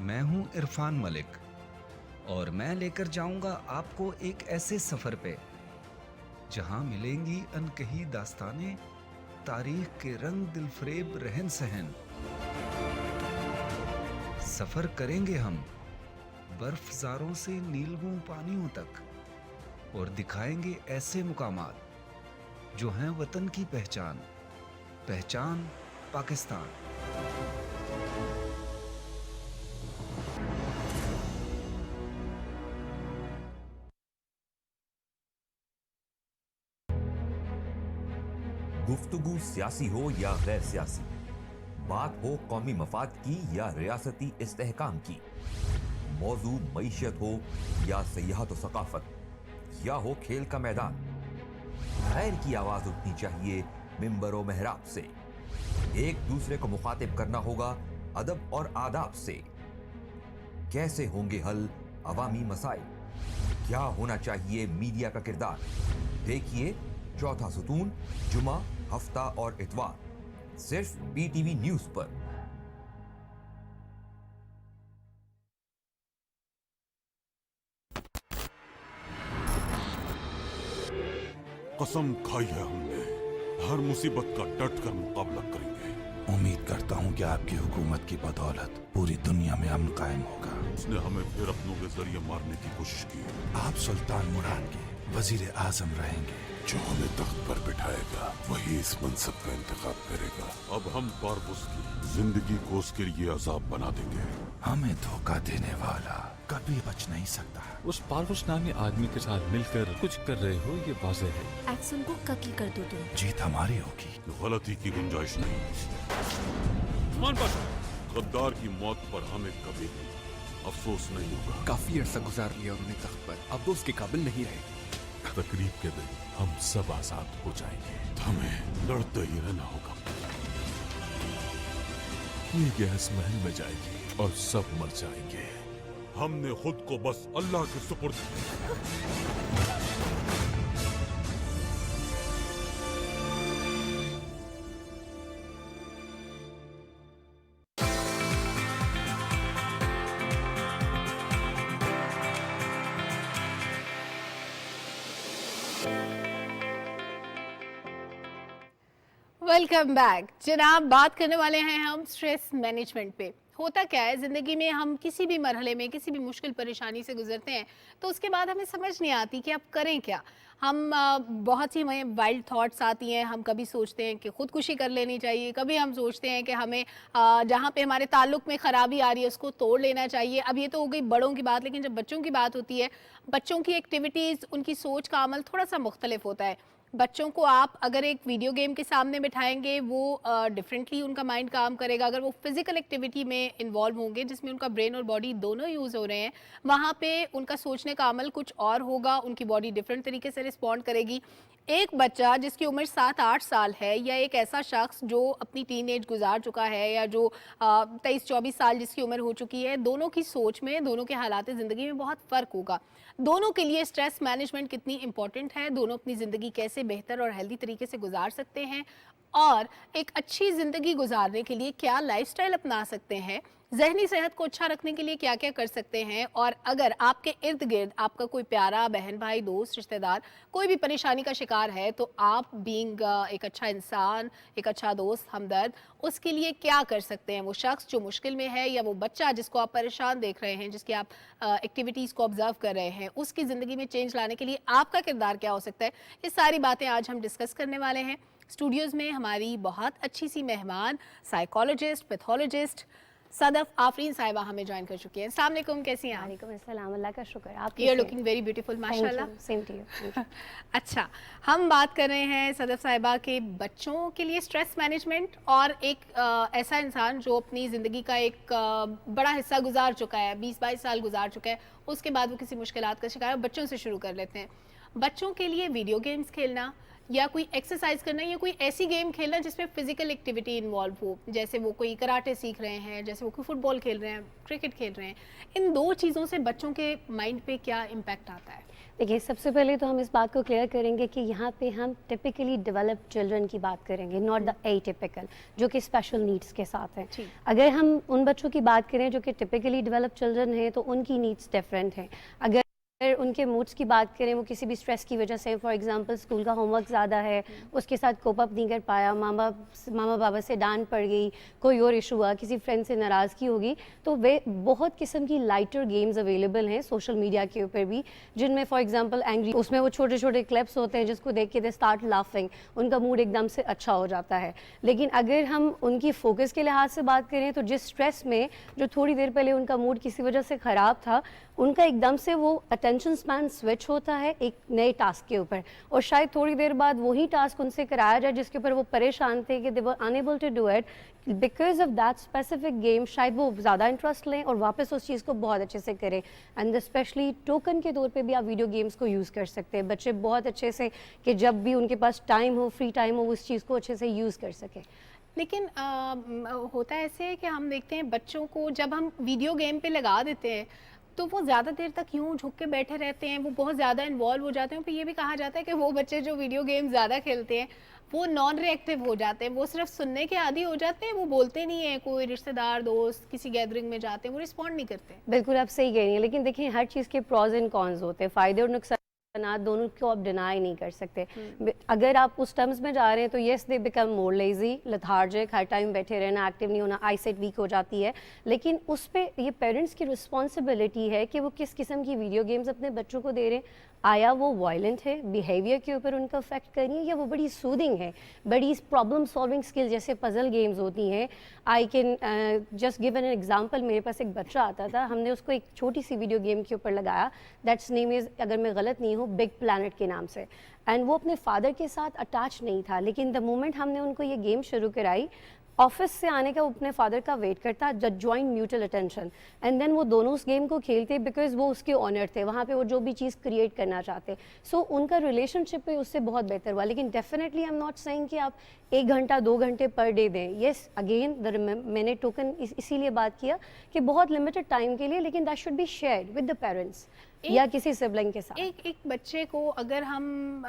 मैं हूं इरफान मलिक और मैं लेकर जाऊंगा आपको एक ऐसे सफर पे जहां मिलेंगी अनकही दास्तानें, तारीख के रंग, दिलफरेब रहन सहन। सफर करेंगे हम बर्फज़ारों से नीलगुं पानियों तक और दिखाएंगे ऐसे मुकामात जो हैं वतन की पहचान पाकिस्तान। गुफ्तगू सियासी हो या गैर सियासी, बात हो कौमी मफाद की या रियासती इस्तेहकाम की, मौजू मईशत हो या सियाहत व सकाफत, या हो खेल का मैदान, खैर की आवाज उठनी चाहिए मिंबर व मेहराब से। एक दूसरे को मुखातिब करना होगा अदब और आदाब से। कैसे होंगे हल अवामी मसाइल, क्या होना चाहिए मीडिया का किरदार। देखिए चौथा सुतून जुमा, हफ्ता और इतवार, सिर्फ पीटीवी न्यूज पर। कसम खाई है हमने, हर मुसीबत का डट कर मुकाबला करेंगे। उम्मीद करता हूँ कि आपकी हुकूमत की बदौलत पूरी दुनिया में अमन कायम होगा। उसने हमें फिर अपनों के जरिए मारने की कोशिश की। आप सुल्तान मुराद के वजीर आजम रहेंगे। जो हमें तख्त पर बिठाएगा वही इस मनसब का इंतखाब करेगा। अब हम पारवुस की जिंदगी को उसके लिए अजाब बना देंगे। हमें धोखा देने वाला कभी बच नहीं सकता। उस पारवुस नामी आदमी के साथ मिलकर कुछ कर रहे हो ये वाज़ेह है। एक्सन को कत्ल कर दो तुम। जीत हमारी होगी। गलती की गुंजाइश नहीं। गद्दार की मौत पर हमें कभी भी अफसोस नहीं होगा। काफी अरसा गुजार लिया उन्होंने तख्त पर, अब वो उसके काबिल नहीं रहे। तकरीब के दिन हम सब आजाद हो जाएंगे। हमें लड़ते ही रहना होगा। ये गैस महल में जाएगी और सब मर जाएंगे। हमने खुद को बस अल्लाह के सुपुर्द किया। वेलकम बैक जनाब। बात करने वाले हैं हम स्ट्रेस मैनेजमेंट पे। होता क्या है, ज़िंदगी में हम किसी भी मरहले में किसी भी मुश्किल परेशानी से गुजरते हैं तो उसके बाद हमें समझ नहीं आती कि अब करें क्या। हम बहुत सी हमें वाइल्ड थॉट्स आती हैं। हम कभी सोचते हैं कि ख़ुदकुशी कर लेनी चाहिए, कभी हम सोचते हैं कि हमें जहाँ पे हमारे ताल्लुक़ में ख़राबी आ रही है उसको तोड़ लेना चाहिए। अब ये तो हो गई बड़ों की बात, लेकिन जब बच्चों की बात होती है, बच्चों की एक्टिविटीज़, उनकी सोच का अमल थोड़ा सा मुख्तलिफ होता है। बच्चों को आप अगर एक वीडियो गेम के सामने बिठाएंगे वो डिफरेंटली उनका माइंड काम करेगा। अगर वो फिजिकल एक्टिविटी में इन्वॉल्व होंगे जिसमें उनका ब्रेन और बॉडी दोनों यूज़ हो रहे हैं, वहाँ पे उनका सोचने का अमल कुछ और होगा, उनकी बॉडी डिफरेंट तरीके से रिस्पॉन्ड करेगी। एक बच्चा जिसकी उम्र 7-8 साल है या एक ऐसा शख्स जो अपनी टीनेज गुजार चुका है या जो 23-24 साल जिसकी उम्र हो चुकी है, दोनों की सोच में, दोनों के हालात ज़िंदगी में बहुत फ़र्क होगा। दोनों के लिए स्ट्रेस मैनेजमेंट कितनी इंपॉर्टेंट है, दोनों अपनी ज़िंदगी कैसे बेहतर और हेल्दी तरीके से गुजार सकते हैं और एक अच्छी ज़िंदगी गुजारने के लिए क्या लाइफस्टाइल अपना सकते हैं, जहनी सेहत को अच्छा रखने के लिए क्या क्या कर सकते हैं। और अगर आपके इर्द गिर्द आपका कोई प्यारा बहन भाई दोस्त रिश्तेदार कोई भी परेशानी का शिकार है तो आप बीइंग एक अच्छा इंसान, एक अच्छा दोस्त, हमदर्द, उसके लिए क्या कर सकते हैं। वो शख्स जो मुश्किल में है या वो बच्चा जिसको आप परेशान देख रहे हैं, जिसकी आप एक्टिविटीज़ को ऑब्जर्व कर रहे हैं, उसकी ज़िंदगी में चेंज लाने के लिए आपका किरदार क्या हो सकता है, ये सारी बातें आज हम डिस्कस करने वाले हैं। स्टूडियोज़ में हमारी बहुत अच्छी सी मेहमान साइकोलॉजिस्ट, पैथोलॉजिस्ट सदफ आफरीन साहिबा हमें ज्वाइन कर चुकी हैं। अस्सलाम वालेकुम, कैसी हैं आप? वालेकुम अस्सलाम, अल्लाह का शुक्र। आप you are looking very beautiful माशाल्लाह। Same to you. अच्छा, हम बात कर रहे हैं सदफ साहिबा के बच्चों के लिए स्ट्रेस मैनेजमेंट और एक ऐसा इंसान जो अपनी ज़िंदगी का एक बड़ा हिस्सा गुजार चुका है, 20-22 साल गुजार चुका है, उसके बाद वो किसी मुश्किलात का शिकार है। बच्चों से शुरू कर लेते हैं। बच्चों के लिए वीडियो गेम्स खेलना या कोई एक्सरसाइज करना या कोई ऐसी गेम खेलना जिसमें फिजिकल एक्टिविटी इन्वॉल्व हो, जैसे वो कोई कराटे सीख रहे हैं, जैसे वो कोई फुटबॉल खेल रहे हैं, क्रिकेट खेल रहे हैं, इन दो चीज़ों से बच्चों के माइंड पे क्या इम्पैक्ट आता है? देखिए, सबसे पहले तो हम इस बात को क्लियर करेंगे कि यहाँ पे हम टिपिकली डेवलप्ड चिल्ड्रन की बात करेंगे, नॉट द एटिपिकल जो कि स्पेशल नीड्स के साथ हैं। अगर हम उन बच्चों की बात करें जो कि टिपिकली डेवलप्ड चिल्ड्रन हैं तो उनकी नीड्स डिफरेंट हैं। अगर उनके मूड्स की बात करें, वो किसी भी स्ट्रेस की वजह से, फॉर एग्जांपल स्कूल का होमवर्क ज़्यादा है, उसके साथ कोप अप नहीं कर पाया, मामा बाबा से डांट पड़ गई, कोई और इशू हुआ, किसी फ्रेंड से नाराज़गी होगी, तो वे बहुत किस्म की लाइटर गेम्स अवेलेबल हैं सोशल मीडिया के ऊपर भी, जिनमें फॉर एग्जांपल एंग्री, उसमें वो छोटे छोटे क्लिप्स होते हैं जिसको देख के दे स्टार्ट लाफिंग, उनका मूड एकदम से अच्छा हो जाता है। लेकिन अगर हम उनकी फोकस के लिहाज से बात करें तो जिस स्ट्रेस में जो थोड़ी देर पहले उनका मूड किसी वजह से ख़राब था, उनका एकदम से वो अटेंशन स्पैन स्विच होता है एक नए टास्क के ऊपर, और शायद थोड़ी देर बाद वही टास्क उनसे कराया जाए जिसके ऊपर वो परेशान थे कि they were unable to do it because of that specific game, शायद वो ज़्यादा इंटरेस्ट लें और वापस उस चीज़ को बहुत अच्छे से करें। एंड स्पेशली टोकन के तौर पे भी आप वीडियो गेम्स को यूज़ कर सकते हैं। बच्चे बहुत अच्छे से कि जब भी उनके पास टाइम हो, फ्री टाइम हो, उस चीज़ को अच्छे से यूज़ कर सकें। लेकिन होता ऐसे है कि हम देखते हैं बच्चों को जब हम वीडियो गेम पे लगा देते हैं तो वो ज़्यादा देर तक यूं झुक के बैठे रहते हैं, वो बहुत ज़्यादा इन्वॉल्व हो जाते हैं। फिर ये भी कहा जाता है कि वो बच्चे जो वीडियो गेम ज़्यादा खेलते हैं वो नॉन रिएक्टिव हो जाते हैं, वो सिर्फ सुनने के आदी हो जाते हैं, वो बोलते नहीं है। कोई रिश्तेदार दोस्त किसी गैदरिंग में जाते हैं वो रिस्पॉन्ड नहीं करते। बिल्कुल आप सही कह रही हैं, लेकिन देखिए हर चीज़ के प्रॉज एंड कॉन्स होते हैं, फ़ायदे और नुकसान दोनों को आप डिनाई नहीं कर सकते। अगर आप उस टर्म्स में जा रहे हैं तो yes they become more lazy, lethargic, her time बैठे रहना, एक्टिव नहीं होना, आईसाइट वीक हो जाती है। लेकिन उस पर ये पेरेंट्स की रिस्पॉन्सिबिलिटी है कि वो किस किस्म की वीडियो गेम्स अपने बच्चों को दे रहे हैं, आया वो वायलेंट है, बिहेवियर के ऊपर उनका इफेक्ट कर रही है, या वो बड़ी सूदिंग है, बड़ी प्रॉब्लम सॉल्विंग स्किल जैसे पजल गेम्स होती हैं। I can just give an example. मेरे पास एक बच्चा आता था, हमने उसको एक छोटी सी वीडियो गेम के ऊपर लगाया, दैट्स नेम इज़, अगर मैं गलत नहीं हूँ, बिग प्लैनेट के नाम से। एंड वो अपने फादर के साथ अटैच नहीं था, लेकिन द मोमेंट हमने उनको ये गेम शुरू कराई, ऑफिस से आने का वो अपने फादर का वेट करता, just join mutual attention, and then वो दोनों उस गेम को खेलते बिकॉज वो उसके ऑनर थे, वहाँ पे वो जो भी चीज़ क्रिएट करना चाहते। सो उनका रिलेशनशिप पे उससे बहुत बेहतर हुआ। लेकिन definitely I am not saying कि आप 1 घंटा 2 घंटे पर डे दें। येस, अगेन मैंने टोकन इसीलिए बात किया कि बहुत लिमिटेड टाइम के लिए, लेकिन that should be shared with the parents या किसी सिबलिंग के साथ। एक बच्चे को अगर हम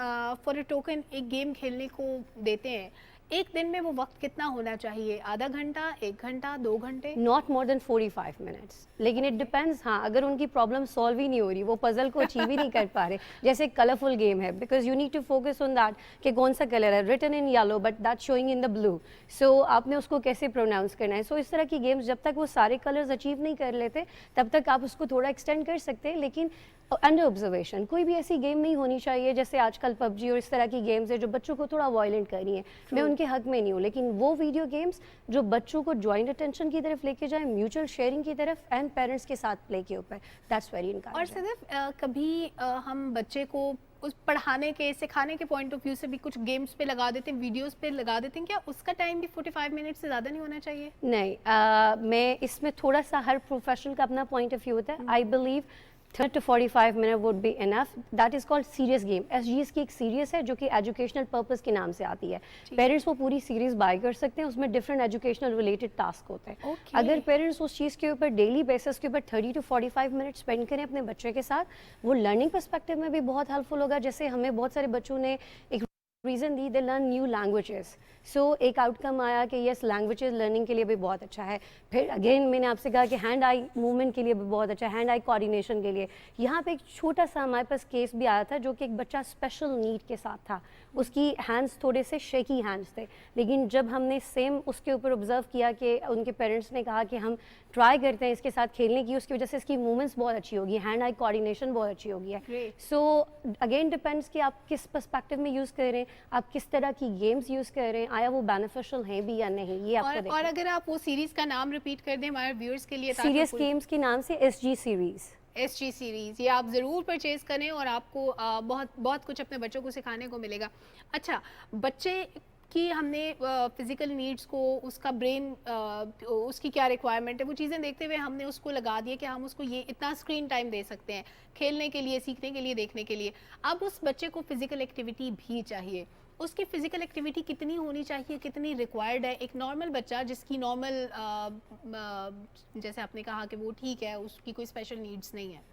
फॉर अ टोकन एक गेम खेलने को देते हैं, एक दिन में वो वक्त कितना होना चाहिए? आधा घंटा, 1 घंटा, 2 घंटे? नॉट मोर देन 45 मिनट्स, लेकिन इट डिपेंड्स। हाँ, अगर उनकी प्रॉब्लम सॉल्व ही नहीं हो रही, वो पजल को अचीव ही नहीं कर पा रहे, जैसे कलरफुल गेम है, because you need to focus on that कि कौन सा कलर है, written in yellow but that showing in the blue, so आपने उसको कैसे प्रोनाउंस करना है। सो इस तरह की गेम्स जब तक वो सारे कलर्स अचीव नहीं कर लेते तब तक आप उसको थोड़ा एक्सटेंड कर सकते हैं, लेकिन अंडर ऑब्जर्वेशन। कोई भी ऐसी गेम नहीं होनी चाहिए जैसे आजकल पबजी और इस तरह की गेम्स है जो बच्चों को थोड़ा वायलेंट कर रही हैं। मैं उनके हक में नहीं हूँ, लेकिन वो वीडियो गेम्स जो बच्चों को जॉइंट अटेंशन की तरफ लेके जाए, म्यूचुअल शेयरिंग की तरफ, एंड पेरेंट्स के साथ प्ले के ऊपर, दैट्स वेरी इनकरेजिंग। और सिर्फ कभी हम बच्चे को उस पढ़ाने के, सिखाने के पॉइंट ऑफ व्यू से भी कुछ गेम्स पे लगा देते हैं, वीडियोस पे लगा देते हैं, क्या उसका टाइम भी 45 मिनट से ज़्यादा नहीं होना चाहिए? नहीं, मैं इसमें थोड़ा सा, हर प्रोफेशनल का अपना पॉइंट ऑफ व्यू होता है। I believe 30 to 45 minute would be enough. That is called serious game. SGS की एक सीरीज है जो कि एजुकेशनल पर्पस के नाम से आती है। पेरेंट्स वो पूरी सीरीज बाय कर सकते हैं, उसमें डिफरेंट एजुकेशनल रिलेटेड टास्क होते हैं। अगर पेरेंट्स उस चीज़ के ऊपर डेली बेसिस के ऊपर 30 to 45 मिनट स्पेंड करें अपने बच्चे के साथ, वो लर्निंग पर्सपेक्टिव में भी बहुत हेल्पफुल होगा। जैसे हमें बहुत सारे बच्चों ने एक रीज़न दी, they learn new languages. So एक आउटकम आया कि यस, लैंग्वेजेस लर्निंग के लिए भी बहुत अच्छा है। फिर अगेन मैंने आपसे कहा कि हैंड आई मूवमेंट के लिए भी बहुत अच्छा है, हैंड आई कोऑर्डिनेशन के लिए। यहाँ पे एक छोटा सा हमारे पास केस भी आया था जो कि एक बच्चा स्पेशल नीड के साथ था, उसकी हैंड्स थोड़े से शेकी हैंड्स थे, लेकिन जब हमने सेम उसके ऊपर ऑब्जर्व किया कि उनके पेरेंट्स ने कहा कि हम ट्राई करते हैं इसके साथ खेलने की, उसकी वजह से इसकी मूवमेंट्स बहुत अच्छी होगी, हैंड आई कोऑर्डिनेशन बहुत अच्छी होगी है। सो अगेन डिपेंड्स कि आप किस पर्सपेक्टिव में यूज़ कर रहे हैं, आप किस तरह की गेम्स यूज़ कर रहे हैं, आया वो बेनिफिशियल हैं भी या नहीं, ये आपको और अगर आप वो सीरीज का नाम रिपीट कर दें हमारे व्यूअर्स के लिए। सीरियस गेम्स के नाम से SG सीरीज़। SG सीरीज़, ये आप ज़रूर परचेज़ करें और आपको बहुत कुछ अपने बच्चों को सिखाने को मिलेगा। अच्छा, बच्चे कि हमने फिज़िकल नीड्स को, उसका ब्रेन, उसकी क्या रिक्वायरमेंट है, वो चीज़ें देखते हुए हमने उसको लगा दिया कि हम उसको ये इतना स्क्रीन टाइम दे सकते हैं खेलने के लिए, सीखने के लिए, देखने के लिए। अब उस बच्चे को फिज़िकल एक्टिविटी भी चाहिए। उसकी फ़िज़िकल एक्टिविटी कितनी होनी चाहिए, कितनी रिक्वायर्ड है? एक नॉर्मल बच्चा जिसकी नॉर्मल, जैसे आपने कहा कि वो ठीक है, उसकी कोई स्पेशल नीड्स नहीं है।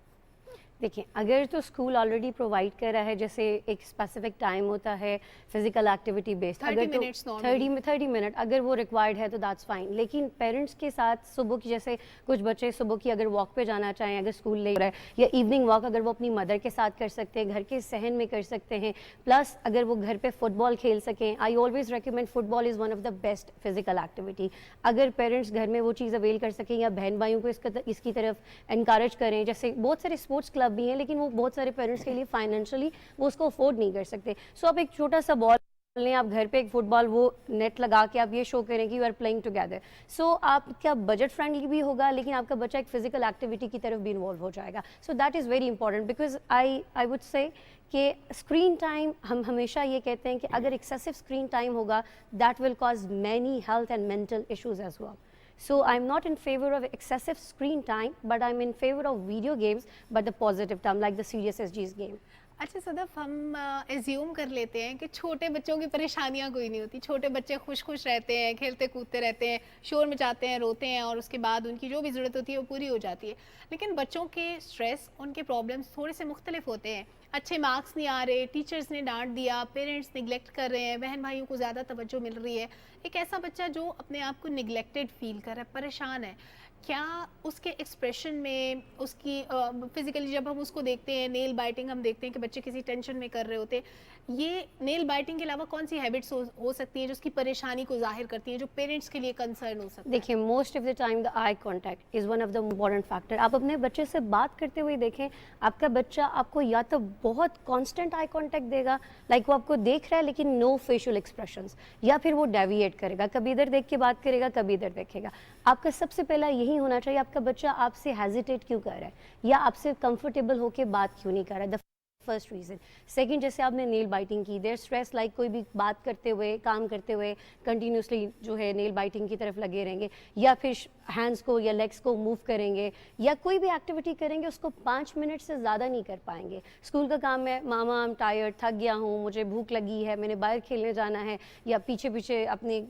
देखिए, अगर तो स्कूल ऑलरेडी प्रोवाइड कर रहा है, जैसे एक स्पेसिफिक टाइम होता है फिजिकल एक्टिविटी बेस्ड, अगर तो 30 मिनट अगर वो रिक्वायर्ड है तो दैट्स फाइन। लेकिन पेरेंट्स के साथ सुबह की, जैसे कुछ बच्चे सुबह की अगर वॉक पे जाना चाहें, अगर स्कूल ले रहा है, या इवनिंग वॉक अगर वो अपनी मदर के साथ कर सकते हैं, घर के सहन में कर सकते हैं, प्लस अगर वो घर पे फुटबॉल खेल सकें। I always recommend football is one of the best physical activity. अगर पेरेंट्स घर में वो चीज़ अवेल कर सकें, या बहन भाइयों को इसकी तरफ इनकरेज करें, जैसे बहुत सारे स्पोर्ट्स क्लब भी हैं, लेकिन वो बहुत सारे पेरेंट्स के लिए फाइनेंशियली वो उसको अफोर्ड नहीं कर सकते। सो आप एक छोटा सा बॉल लें, आप घर पे एक फुटबॉल, वो नेट लगा के आप ये शो करें कि यू आर प्लेइंग टुगेदर। सो आपका बजट फ्रेंडली भी होगा, लेकिन आपका बच्चा एक फिजिकल एक्टिविटी की तरफ भी इन्वॉल्व हो जाएगा। So that is very important, because I would say कि स्क्रीन टाइम, हम हमेशा ये कहते हैं कि अगर एक्सेसिव स्क्रीन टाइम होगा, that will cause many health and mental issues as well. So I'm not in favor of excessive screen time, but I'm in favor of video games, but the positive term, like the Serious SG's game. अच्छा सदफ, हम एज्यूम कर लेते हैं कि छोटे बच्चों की परेशानियां कोई नहीं होती, छोटे बच्चे खुश खुश रहते हैं, खेलते कूदते रहते हैं, शोर मचाते हैं, रोते हैं, और उसके बाद उनकी जो भी ज़रूरत होती है वो पूरी हो जाती है। लेकिन बच्चों के स्ट्रेस, उनके प्रॉब्लम्स थोड़े से मुख्तलिफ होते हैं। अच्छे मार्क्स नहीं आ रहे, टीचर्स ने डांट दिया, पेरेंट्स निगलेक्ट कर रहे हैं, बहन भाइयों को ज़्यादा तवज्जो मिल रही है। एक ऐसा बच्चा जो अपने आप को निगलेक्टेड फील कर रहा है, परेशान है, क्या उसके एक्सप्रेशन में, उसकी फिज़िकली जब हम उसको देखते हैं, नेल बाइटिंग हम देखते हैं कि बच्चे किसी टेंशन में कर रहे होते हैं, ये नेल बाइटिंग के अलावा कौन सी हैबिट्स हो सकती हैं जो उसकी परेशानी को जाहिर करती हैं, जो पेरेंट्स के लिए कंसर्न हो सकता है? देखिए, most of the time the eye contact is one of the important factor. आप अपने बच्चे से बात करते हुए देखें, आपका बच्चा आपको या तो बहुत कांस्टेंट आई कांटेक्ट देगा, लाइक वो आपको देख रहा है लेकिन नो फेशियल एक्सप्रेशंस, या फिर वो डेविएट करेगा, कभी इधर देख के बात करेगा, कभी इधर देखेगा। आपका सबसे पहला यही होना चाहिए, आपका बच्चा आपसे हेजिटेट क्यों कर रहा है या आपसे कंफर्टेबल होकर बात क्यों नहीं कर रहा है। First reason. सेकंड, जैसे आपने नेल बाइटिंग की, देयर स्ट्रेस, लाइक कोई भी बात करते हुए, काम करते हुए कंटिन्यूसली जो है नेल बाइटिंग की तरफ लगे रहेंगे, या फिर हैंड्स को या लेग्स को मूव करेंगे, या कोई भी एक्टिविटी करेंगे उसको 5 मिनट से ज़्यादा नहीं कर पाएंगे। स्कूल का काम है, मामा आई एम टायर्ड, थक गया हूँ, मुझे भूख लगी है, मैंने बाहर खेलने जाना है, या पीछे पीछे अपने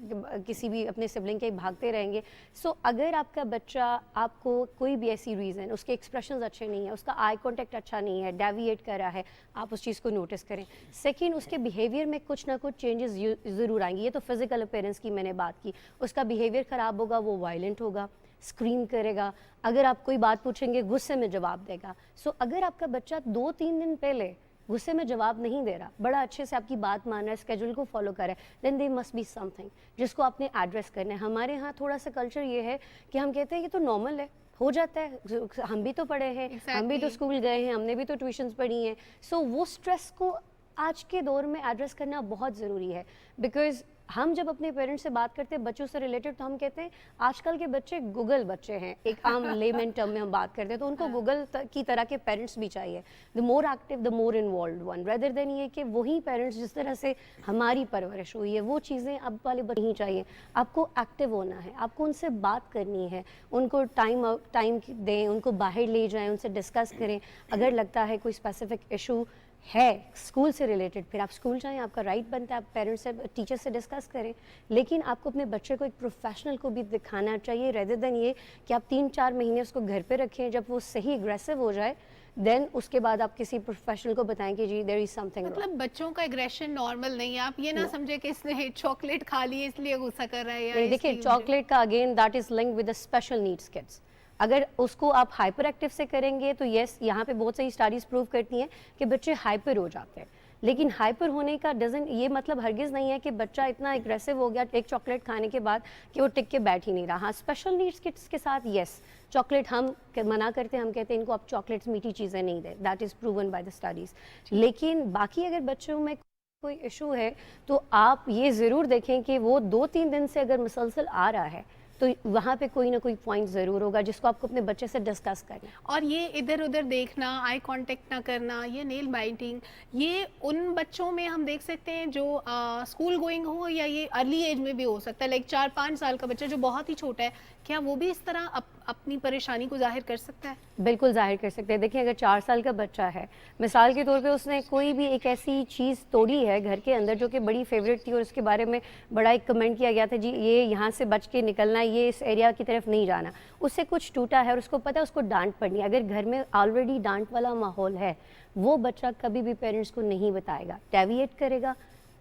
किसी भी अपने सिबलिंग के भागते रहेंगे। सो अगर आपका बच्चा आपको कोई भी ऐसी रीज़न, उसके एक्सप्रेशंस अच्छे नहीं है, उसका आई कॉन्टेक्ट अच्छा नहीं है, डेविएट कर रहा है, आप उस चीज़ को नोटिस करें। सेकंड, उसके बिहेवियर में कुछ ना कुछ चेंजेस ज़रूर आएंगे। ये तो फिजिकल अपीयरेंस की मैंने बात की, उसका बिहेवियर ख़राब होगा, वो वायलेंट होगा, स्क्रीम करेगा, अगर आप कोई बात पूछेंगे गुस्से में जवाब देगा। सो अगर आपका बच्चा 2-3 दिन पहले गुस्से में जवाब नहीं दे रहा, बड़ा अच्छे से आपकी बात मान रहा है, स्केड्यूल को फॉलो कर रहा है, then they must be something जिसको आपने एड्रेस करना है। हमारे यहाँ थोड़ा सा कल्चर ये है कि हम कहते हैं ये तो नॉर्मल है, हो जाता है, हम भी तो पढ़े हैं, हम भी तो स्कूल गए हैं, हमने भी तो ट्यूशन्स पढ़ी हैं। सो वो स्ट्रेस को आज के दौर में एड्रेस करना बहुत ज़रूरी है, बिकॉज हम जब अपने पेरेंट्स से बात करते हैं बच्चों से रिलेटेड, तो हम कहते हैं आजकल के बच्चे गूगल बच्चे हैं, एक आम लेमन टर्म में हम बात करते हैं, तो उनको गूगल की तरह के पेरेंट्स भी चाहिए, the more active the more involve one, rather than ये कि वही पेरेंट्स जिस तरह से हमारी परवरिश हुई है वो चीज़ें अब वाले बच्चे नहीं चाहिए। आपको एक्टिव होना है, आपको उनसे बात करनी है, उनको टाइम दें, उनको बाहर ले जाएं, उनसे डिस्कस करें। अगर लगता है कोई स्पेसिफिक इशू है स्कूल से रिलेटेड, फिर आप स्कूल जाएं, आपका राइट बनता है, आप पेरेंट्स से, टीचर से डिस्कस करें। लेकिन आपको अपने बच्चे को एक प्रोफेशनल को भी दिखाना चाहिए, रेदर देन ये कि आप 3-4 महीने उसको घर पे रखें, जब वो सही एग्रेसिव हो जाए देन उसके बाद आप किसी प्रोफेशनल को बताएं कि जी देयर इज समथिंग। मतलब बच्चों का एग्रेशन नॉर्मल नहीं है, आप ये ना समझे कि इसने चॉकलेट खा ली इसलिए गुस्सा कर रहा है। या देखिए, चॉकलेट का again that is linked with the special needs kids. अगर उसको आप हाइपर एक्टिव से करेंगे तो यस, यहाँ पे बहुत सारी स्टडीज प्रूव करती हैं कि बच्चे हाइपर हो जाते हैं, लेकिन हाइपर होने का डजंट ये मतलब हरगिज़ नहीं है कि बच्चा इतना एग्रेसिव हो गया एक चॉकलेट खाने के बाद कि वो टिक के बैठ ही नहीं रहा। हाँ, स्पेशल नीड्स किड्स के साथ यस, चॉकलेट हम मना करते हैं, हम कहते हैं इनको आप चॉकलेट्स, मीठी चीज़ें नहीं दें, that is proven by the studies. लेकिन बाकी अगर बच्चों में कोई इशू है तो आप ये ज़रूर देखें कि वो 2-3 दिन से अगर मुसलसल आ रहा है तो वहाँ पे कोई ना कोई पॉइंट ज़रूर होगा जिसको आपको अपने बच्चे से डिस्कस करना। और ये इधर उधर देखना, आई कांटेक्ट ना करना, ये नेल बाइटिंग, ये उन बच्चों में हम देख सकते हैं जो स्कूल गोइंग हो, या ये अर्ली एज में भी हो सकता है, लाइक 4-5 साल का बच्चा जो बहुत ही छोटा है, क्या वो भी इस तरह अपनी परेशानी को जाहिर कर सकता है? बिल्कुल जाहिर कर सकते हैं। देखिए, अगर 4 साल का बच्चा है, मिसाल के तौर पे उसने कोई भी एक ऐसी चीज़ तोड़ी है घर के अंदर जो कि बड़ी फेवरेट थी और उसके बारे में बड़ा एक कमेंट किया गया था, जी ये यहाँ से बच के निकलना है, ये इस एरिया की तरफ नहीं जाना, उससे कुछ टूटा है और उसको पता है उसको डांट पड़नी है। अगर घर में ऑलरेडी डांट वाला माहौल है, वो बच्चा कभी भी पेरेंट्स को नहीं बताएगा, डेविएट करेगा,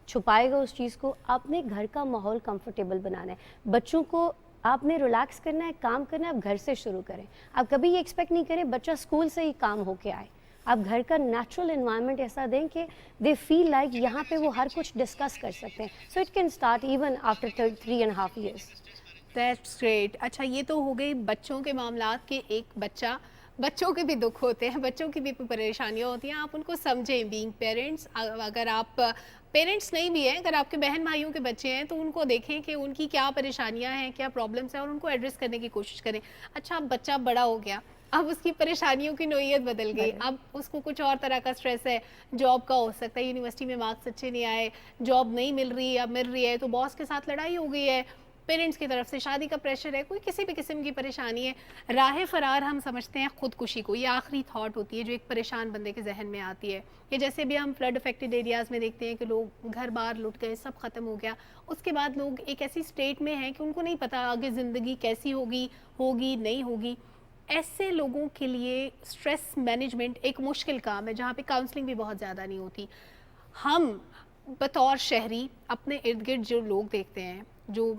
छुपाएगा उस चीज़ को। आपने घर का माहौल कंफर्टेबल बनाना है, बच्चों को आपने रिलैक्स करना है, काम करना है, आप घर से शुरू करें। आप कभी ये एक्सपेक्ट नहीं करें बच्चा स्कूल से ही काम होके आए, आप घर का नेचुरल एनवायरनमेंट ऐसा दें कि दे फील लाइक यहाँ पे वो हर कुछ डिस्कस कर सकते हैं। So it can start even after 3.5 years। That's great. अच्छा, ये तो हो गई बच्चों के मामलात के। एक बच्चा, बच्चों के भी दुख होते हैं, बच्चों की भी परेशानियां होती हैं, आप उनको समझें बीइंग पेरेंट्स। अगर आप पेरेंट्स नहीं भी हैं, अगर आपके बहन भाइयों के बच्चे हैं तो उनको देखें कि उनकी क्या परेशानियां हैं, क्या प्रॉब्लम्स हैं, और उनको एड्रेस करने की कोशिश करें। अच्छा, अब बच्चा बड़ा हो गया, अब उसकी परेशानियों की नोयत बदल गई, अब उसको कुछ और तरह का स्ट्रेस है, जॉब का हो सकता है, यूनिवर्सिटी में मार्क्स अच्छे नहीं आए, जॉब नहीं मिल रही, अब मिल रही है तो बॉस के साथ लड़ाई हो गई है, पेरेंट्स की तरफ से शादी का प्रेशर है, कोई किसी भी किस्म की परेशानी है। राह फरार हम समझते हैं खुदकुशी को, ये आखिरी थॉट होती है जो एक परेशान बंदे के जहन में आती है। ये जैसे भी हम फ्लड अफेक्टेड एरियाज़ में देखते हैं कि लोग घर बार लुट गए, सब ख़त्म हो गया, उसके बाद लोग एक ऐसी स्टेट में हैं कि उनको नहीं पता आगे ज़िंदगी कैसी होगी नहीं होगी। ऐसे लोगों के लिए स्ट्रेस मैनेजमेंट एक मुश्किल काम है, जहाँ पे काउंसलिंग भी बहुत ज़्यादा नहीं होती। हम बतौर शहरी अपने इर्द गिर्द जो लोग देखते हैं जो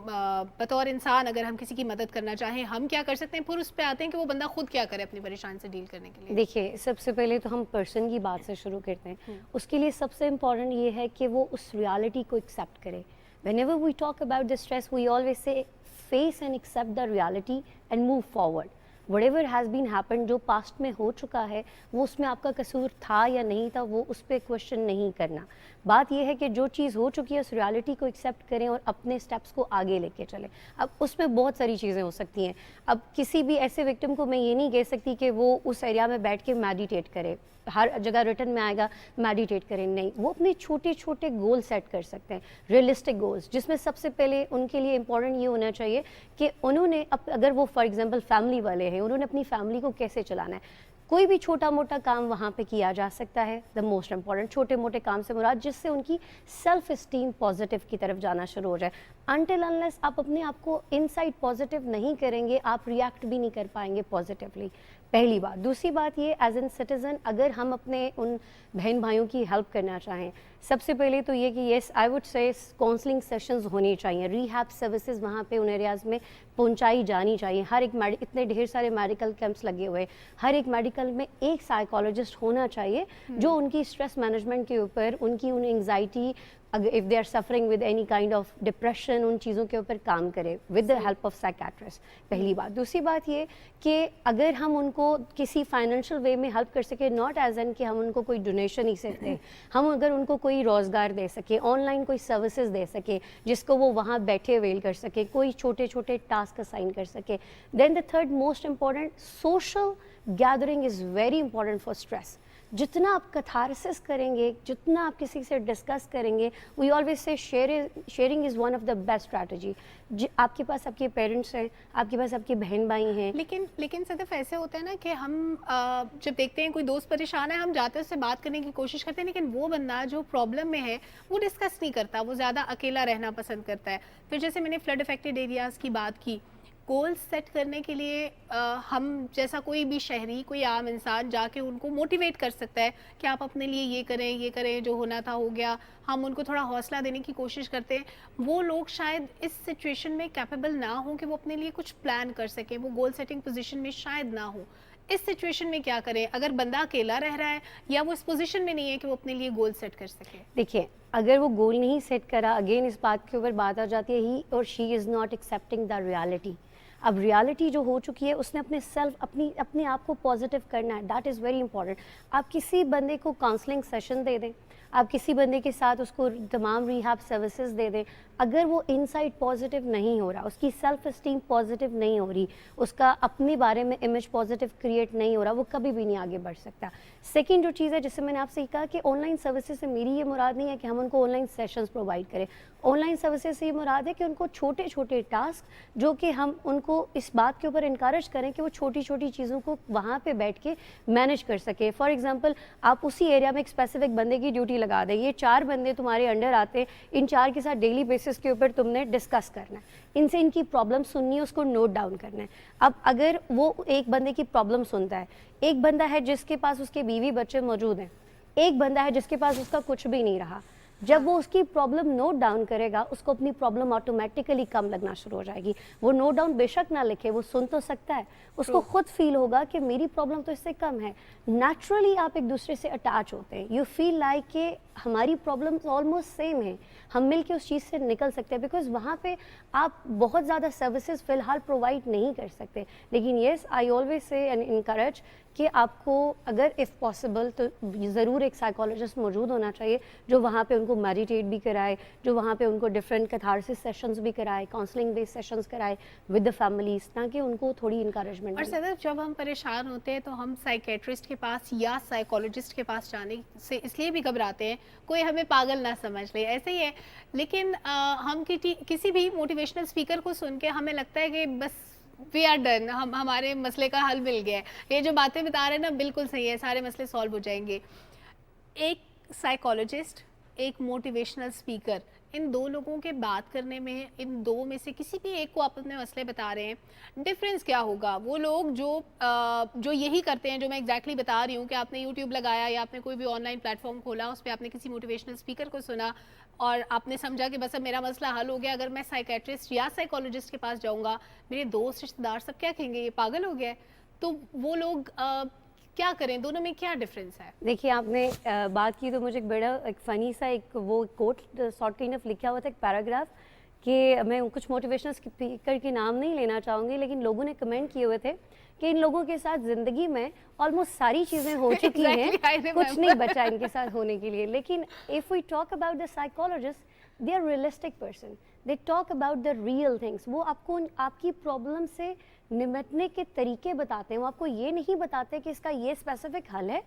बतौर इंसान अगर हम किसी की मदद करना चाहें हम क्या कर सकते हैं, फिर उस पे आते हैं कि वो बंदा खुद क्या करे अपनी परेशानी से डील करने के लिए। देखिए, सबसे पहले तो हम पर्सन की बात से शुरू करते हैं। उसके लिए सबसे इम्पॉर्टेंट ये है कि वो उस रियलिटी को एक्सेप्ट करे। Whenever we talk about the stress, we always say face and accept the reality and move forward. Whatever has been happened, जो पास्ट में हो चुका है, वो उसमें आपका कसूर था या नहीं था, वो उस पर क्वेश्चन नहीं करना। बात यह है कि जो चीज़ हो चुकी है उस रियलिटी को एक्सेप्ट करें और अपने स्टेप्स को आगे लेके चलें। अब उसमें बहुत सारी चीज़ें हो सकती हैं। अब किसी भी ऐसे विक्टिम को मैं ये नहीं कह सकती कि वो उस एरिया में बैठ के मेडिटेट करे, हर जगह रिटर्न में आएगा मेडिटेट करें, नहीं। वो अपने छोटे छोटे गोल सेट कर सकते हैं, रियलिस्टिक गोल्स, जिसमें सबसे पहले उनके लिए इम्पॉर्टेंट ये होना चाहिए कि उन्होंने अगर वो फॉर एग्जांपल फैमिली वाले हैं, उन्होंने अपनी फैमिली को कैसे चलाना है। कोई भी छोटा मोटा काम वहाँ पे किया जा सकता है। द मोस्ट इम्पॉर्टेंट छोटे मोटे काम से मुराद जिससे उनकी सेल्फ इस्टीम पॉजिटिव की तरफ जाना शुरू हो जाए। अनटिल अनलेस आप अपने आप को इनसाइड पॉजिटिव नहीं करेंगे, आप रिएक्ट भी नहीं कर पाएंगे पॉजिटिवली, पहली बात। दूसरी बात ये, एज एन सिटीज़न अगर हम अपने उन बहन भाइयों की हेल्प करना चाहें, सबसे पहले तो ये कि yes I would say counselling sessions होनी चाहिए, रिहैब सर्विसेज वहाँ पे उन एरियाज़ में पहुँचाई जानी चाहिए। हर एक इतने ढेर सारे मेडिकल कैंप्स लगे हुए, हर एक मेडिकल में एक साइकोलॉजिस्ट होना चाहिए जो उनकी स्ट्रेस मैनेजमेंट के ऊपर, उनकी उन एंग्जाइटी, अगर if they are suffering with any kind of depression, उन चीज़ों के ऊपर काम करे with the help of psychiatrist, पहली बात। दूसरी बात ये कि अगर हम उनको किसी फाइनेंशियल वे में हेल्प कर सके, नॉट एज एन कि हम उनको कोई डोनेशन ही से दें, हम अगर उनको कोई रोज़गार दे सके, ऑनलाइन कोई सर्विसेज दे सके जिसको वो वहाँ बैठे अवेल कर सके, कोई छोटे छोटे टास्क असाइन कर सके। Then the third most important, social gathering is very important for stress. जितना आप कथारसिस करेंगे, जितना आप किसी से डिस्कस करेंगे, we always say sharing is one of the best strategy. आपके पास आपके पेरेंट्स हैं, आपके पास आपके बहन भाई हैं, लेकिन सदफ ऐसे होता है ना कि हम जब देखते हैं कोई दोस्त परेशान है, हम जाते हैं उससे बात करने की कोशिश करते हैं, लेकिन वो बंदा जो प्रॉब्लम में है वो डिस्कस नहीं करता, वो ज़्यादा अकेला रहना पसंद करता है। फिर जैसे मैंने फ्लड अफेक्टेड एरियाज़ की बात की, गोल्स सेट करने के लिए हम जैसा कोई भी शहरी, कोई आम इंसान जाके उनको मोटिवेट कर सकता है कि आप अपने लिए ये करें, जो होना था हो गया। हम उनको थोड़ा हौसला देने की कोशिश करते हैं। वो लोग शायद इस सिचुएशन में कैपेबल ना हो कि वो अपने लिए कुछ प्लान कर सकें, वो गोल सेटिंग पोजीशन में शायद ना हो। इस सिचुएशन में क्या करें अगर बंदा अकेला रह रहा है या वो इस पोजीशन में नहीं है कि वो अपने लिए गोल सेट कर सके? देखिए, अगर वो गोल नहीं सेट करा, अगेन इस बात के ऊपर बात आ जाती है, ही और she is not accepting the reality. अब रियलिटी जो हो चुकी है, उसने अपने आप को पॉजिटिव करना है, दैट इज़ वेरी इंपॉर्टेंट। आप किसी बंदे को काउंसलिंग सेशन दे दें, आप किसी बंदे के साथ उसको तमाम रिहैब सर्विसेज दे दें, अगर वो इनसाइड पॉजिटिव नहीं हो रहा, उसकी सेल्फ इस्टीम पॉजिटिव नहीं हो रही, उसका अपने बारे में इमेज पॉजिटिव क्रिएट नहीं हो रहा, वो कभी भी नहीं आगे बढ़ सकता। सेकंड जो चीज़ है, जिससे मैंने आपसे कहा कि ऑनलाइन सर्विसेज से मेरी ये मुराद नहीं है कि हम उनको ऑनलाइन सेशंस प्रोवाइड करें। ऑनलाइन सर्विसेज से ये मुराद है कि उनको छोटे छोटे टास्क, जो कि हम उनको इस बात के ऊपर इनकरेज करें कि वो छोटी छोटी चीज़ों को वहाँ पे बैठ के मैनेज कर सके। फॉर एग्जांपल, आप उसी एरिया में एक स्पेसिफिक बंदे की ड्यूटी लगा दें, ये 4 बंदे तुम्हारे अंडर आते हैं, इन 4 के साथ डेली बेसिस के ऊपर तुमने डिस्कस करना है, इनसे इनकी प्रॉब्लम सुननी है, उसको नोट डाउन करना है। अब अगर वो एक बंदे की प्रॉब्लम सुनता है, एक बंदा है जिसके पास उसके बीवी बच्चे मौजूद हैं, एक बंदा है जिसके पास उसका कुछ भी नहीं रहा, जब वो उसकी प्रॉब्लम नोट डाउन करेगा, उसको अपनी प्रॉब्लम ऑटोमेटिकली कम लगना शुरू हो जाएगी। वो नोट डाउन बेशक ना लिखे, वो सुन तो सकता है, उसको खुद फील होगा कि मेरी प्रॉब्लम तो इससे कम है। नेचुरली आप एक दूसरे से अटैच होते हैं, यू फील लाइक कि हमारी प्रॉब्लम्स ऑलमोस्ट सेम है, हम मिल के उस चीज़ से निकल सकते हैं। बिकॉज वहाँ पे आप बहुत ज़्यादा सर्विसेज फ़िलहाल प्रोवाइड नहीं कर सकते, लेकिन yes I always say and encourage कि आपको अगर इफ़ पॉसिबल तो ज़रूर एक साइकोलॉजिस्ट मौजूद होना चाहिए जो वहाँ पे उनको मेडिटेट भी कराए, जो वहाँ पे उनको डिफरेंट कैथारसिस सेशंस भी कराए, काउंसलिंग बेस्ड सेशंस कराए विद द फैमिलीज, ताकि उनको थोड़ी इंकरेजमेंट। और सदफ, जब हम परेशान होते हैं तो हम साइकेट्रिस्ट के पास या साइकोलॉजिस्ट के पास जाने से इसलिए भी घबराते हैं, कोई हमें पागल ना समझ ले, ऐसे ही है। लेकिन हम किसी भी मोटिवेशनल स्पीकर को सुन के हमें लगता है कि बस वी आर डन, हमारे मसले का हल मिल गया है, ये जो बातें बता रहे हैं ना बिल्कुल सही है, सारे मसले सॉल्व हो जाएंगे। एक साइकोलॉजिस्ट, एक मोटिवेशनल स्पीकर, इन दो लोगों के बात करने में, इन दो में से किसी भी एक को आप अपने मसले बता रहे हैं, डिफरेंस क्या होगा? वो लोग जो यही करते हैं जो मैं एग्जैक्टली बता रही हूँ कि आपने यूट्यूब लगाया या आपने कोई भी ऑनलाइन प्लेटफॉर्म खोला, उस पर आपने किसी मोटिवेशनल स्पीकर को सुना और आपने समझा कि बस अब मेरा मसला हल हो गया, अगर मैं साइकेट्रिस्ट या साइकोलॉजिस्ट के पास जाऊँगा, मेरे दोस्त रिश्तेदार सब क्या कहेंगे, ये पागल हो गया है। तो वो लोग क्या करें? दोनों में क्या डिफरेंस है? देखिए, आपने बात की तो मुझे एक बड़ा एक फ़नी सा एक वो कोट सॉर्ट काइंड ऑफ लिखा हुआ था, एक पैराग्राफ, कि मैं कुछ मोटिवेशनल स्पीकर के नाम नहीं लेना चाहूँगी, लेकिन लोगों ने कमेंट किए हुए थे कि इन लोगों के साथ ज़िंदगी में ऑलमोस्ट सारी चीज़ें हो चुकी हैं, कुछ नहीं बचा इनके साथ होने के लिए। लेकिन if we talk about the psychologist, they are realistic person, they talk about the real things. वो आपको आपकी प्रॉब्लम से निपटने के तरीके बताते हैं। वो आपको ये नहीं बताते कि इसका ये स्पेसिफिक हल है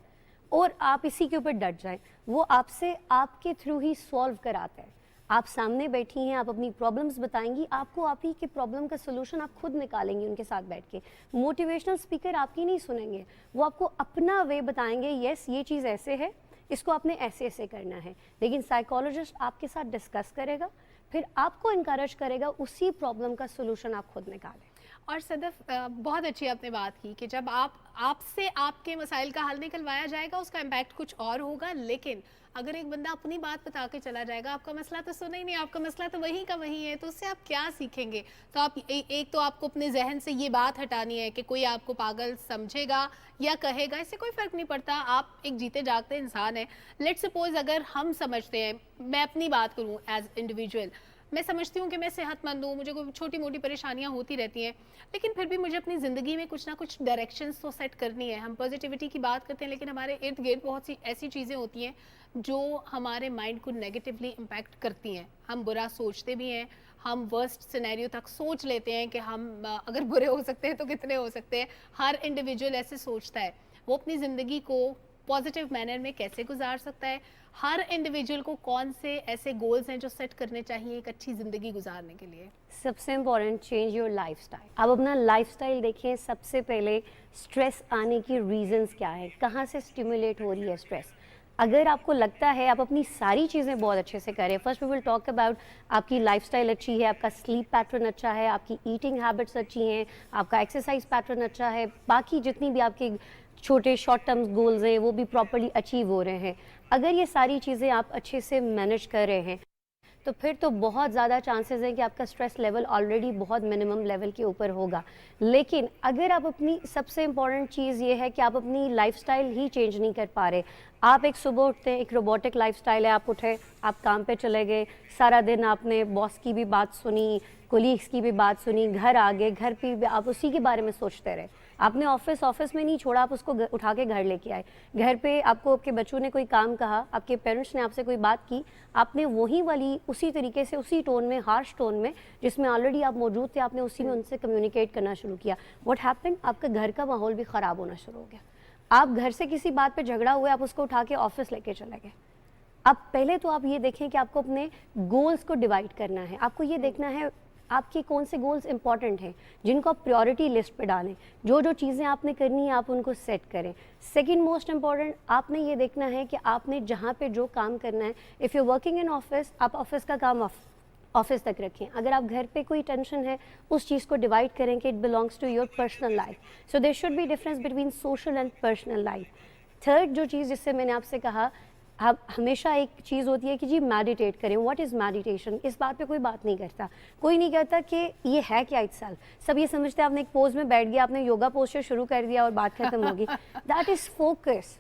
और आप इसी के ऊपर डट जाएं। वो आपसे आपके थ्रू ही सॉल्व कराते हैं। आप सामने बैठी हैं, आप अपनी प्रॉब्लम्स बताएंगी, आपको आप ही के प्रॉब्लम का सोल्यूशन आप खुद निकालेंगी उनके साथ बैठ के। मोटिवेशनल स्पीकर आपकी नहीं सुनेंगे, वो आपको अपना वे बताएंगे, यस ये चीज़ ऐसे है, इसको आपने ऐसे ऐसे करना है। लेकिन साइकोलॉजिस्ट आपके साथ डिस्कस करेगा, फिर आपको इनकरेज करेगा उसी प्रॉब्लम का सोल्यूशन आप खुद निकालें। और सदफ, बहुत अच्छी आपने बात की कि जब आपसे आपके मसाइल का हल निकलवाया जाएगा, उसका इम्पैक्ट कुछ और होगा। लेकिन अगर एक बंदा अपनी बात बता के चला जाएगा, आपका मसला तो सुना ही नहीं, आपका मसला तो वहीं का वहीं है, तो उससे आप क्या सीखेंगे? तो आप एक तो आपको अपने जहन से ये बात हटानी है कि कोई आपको पागल समझेगा या कहेगा, इससे कोई फ़र्क नहीं पड़ता, आप एक जीते जागते इंसान हैं। लेट्स सपोज अगर हम समझते हैं, मैं अपनी बात करूँ एज इंडिविजुअल, मैं समझती हूँ कि मैं सेहतमंद हूँ, मुझे कोई छोटी मोटी परेशानियाँ होती रहती हैं, लेकिन फिर भी मुझे अपनी ज़िंदगी में कुछ ना कुछ डायरेक्शंस तो सेट करनी है। हम पॉजिटिविटी की बात करते हैं, लेकिन हमारे इर्द गिर्द बहुत सी ऐसी चीज़ें होती हैं जो हमारे माइंड को नेगेटिवली इम्पैक्ट करती हैं। हम बुरा सोचते भी हैं, हम वर्स्ट सिनेरियो तक सोच लेते हैं कि हम अगर बुरे हो सकते हैं तो कितने हो सकते हैं। हर इंडिविजुअल ऐसे सोचता है। वो अपनी ज़िंदगी को पॉजिटिव मैनर में कैसे गुजार सकता है? हर इंडिविजुअल को कौन से ऐसे गोल्स हैं जो सेट करने चाहिए एक अच्छी ज़िंदगी गुजारने के लिए? सबसे इम्पॉर्टेंट, चेंज योर लाइफस्टाइल। आप अपना लाइफस्टाइल देखें। सबसे पहले स्ट्रेस आने की रीजंस क्या है, कहाँ से स्टिमुलेट हो रही है स्ट्रेस। अगर आपको लगता है आप अपनी सारी चीज़ें बहुत अच्छे से करें, first we will talk about आपकी लाइफस्टाइल अच्छी है, आपका स्लीप पैटर्न अच्छा है, आपकी ईटिंग हैबिट्स अच्छी हैं, आपका एक्सरसाइज पैटर्न अच्छा है, बाकी जितनी भी आपके छोटे शॉर्ट टर्म गोल्स हैं वो भी प्रॉपर्ली अचीव हो रहे हैं। अगर ये सारी चीज़ें आप अच्छे से मैनेज कर रहे हैं तो फिर तो बहुत ज़्यादा चांसेस हैं कि आपका स्ट्रेस लेवल ऑलरेडी बहुत मिनिमम लेवल के ऊपर होगा। लेकिन अगर आप अपनी, सबसे इम्पॉर्टेंट चीज़ ये है कि आप अपनी लाइफस्टाइल ही चेंज नहीं कर पा रहे। आप एक सुबह उठते हैं, एक रोबोटिक लाइफस्टाइल है, आप उठे, आप काम पे चले गए, सारा दिन आपने बॉस की भी बात सुनी, कोलीग्स की भी बात सुनी, घर आ गए, घर पे भी आप उसी के बारे में सोचते रहे। आपने ऑफिस में नहीं छोड़ा, आप उसको उठा के घर लेके आए। घर पे आपको आपके बच्चों ने कोई काम कहा, आपके पेरेंट्स ने आपसे कोई बात की, आपने वही वाली उसी तरीके से, उसी टोन में, हार्श टोन में जिसमें ऑलरेडी आप मौजूद थे, आपने उसी में उनसे कम्युनिकेट करना शुरू किया। व्हाट हैपेंड, आपका घर का माहौल भी ख़राब होना शुरू हो गया। आप घर से किसी बात पे झगड़ा हुआ, आप उसको उठा के ऑफिस लेके चले गए। अब पहले तो आप ये देखें कि आपको अपने गोल्स को डिवाइड करना है। आपको ये देखना है आपके कौन से गोल्स इंपॉर्टेंट हैं जिनको आप प्रायोरिटी लिस्ट पे डालें। जो जो चीज़ें आपने करनी है आप उनको सेट करें। सेकंड मोस्ट इम्पॉर्टेंट, आपने ये देखना है कि आपने जहाँ पे जो काम करना है, if you working in office, आप ऑफिस का काम ऑफिस तक रखें। अगर आप घर पे कोई टेंशन है, उस चीज़ को डिवाइड करें कि it belongs to your personal life. So there should be difference between social and personal life. Third जो चीज़ जिससे मैंने आपसे कहा, आप हमेशा एक चीज़ होती है कि जी मेडिटेट करें। व्हाट इज़ मेडिटेशन, इस बात पे कोई बात नहीं करता। कोई नहीं कहता कि ये है क्या इटसेल्फ। सब ये समझते हैं आपने एक पोज में बैठ गया, आपने योगा पोस्चर शुरू कर दिया और बात खत्म होगी। That is focus.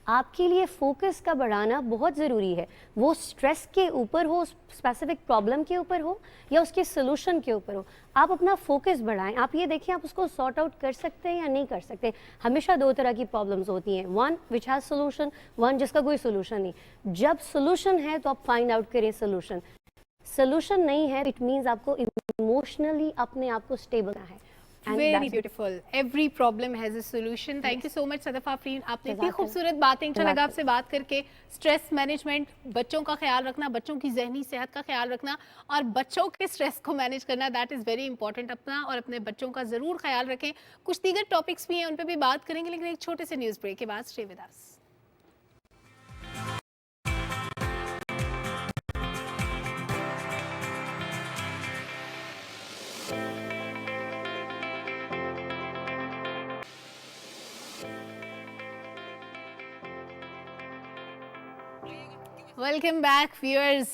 आपके लिए फोकस का बढ़ाना बहुत ज़रूरी है। वो स्ट्रेस के ऊपर हो, स्पेसिफिक प्रॉब्लम के ऊपर हो या उसके सोल्यूशन के ऊपर हो, आप अपना फोकस बढ़ाएं। आप ये देखें आप उसको सॉर्ट आउट कर सकते हैं या नहीं कर सकते। हमेशा दो तरह की प्रॉब्लम्स होती हैं, one which has solution, one जिसका कोई सोल्यूशन नहीं। जब सोल्यूशन है तो आप फाइंड आउट करें सोल्यूशन। सोल्यूशन नहीं है, इट मीन्स आपको इमोशनली अपने आप को स्टेबल करना है। Very beautiful. Every problem has a solution. Thank you so much Sadaf Afreen, आपने इतनी खूबसूरत बातें। अच्छा लगा आपसे बात करके। स्ट्रेस मैनेजमेंट, बच्चों का ख्याल रखना, बच्चों की जहनी सेहत का ख्याल रखना और बच्चों के स्ट्रेस को मैनेज करना, दैट इज़ वेरी इंपॉर्टेंट। अपना और अपने बच्चों का ज़रूर ख्याल रखें। कुछ दीगर टॉपिक्स भी हैं, उन पर भी बात करेंगे, लेकिन एक छोटे से न्यूज़ ब्रेक के बाद stay with us. Welcome back viewers.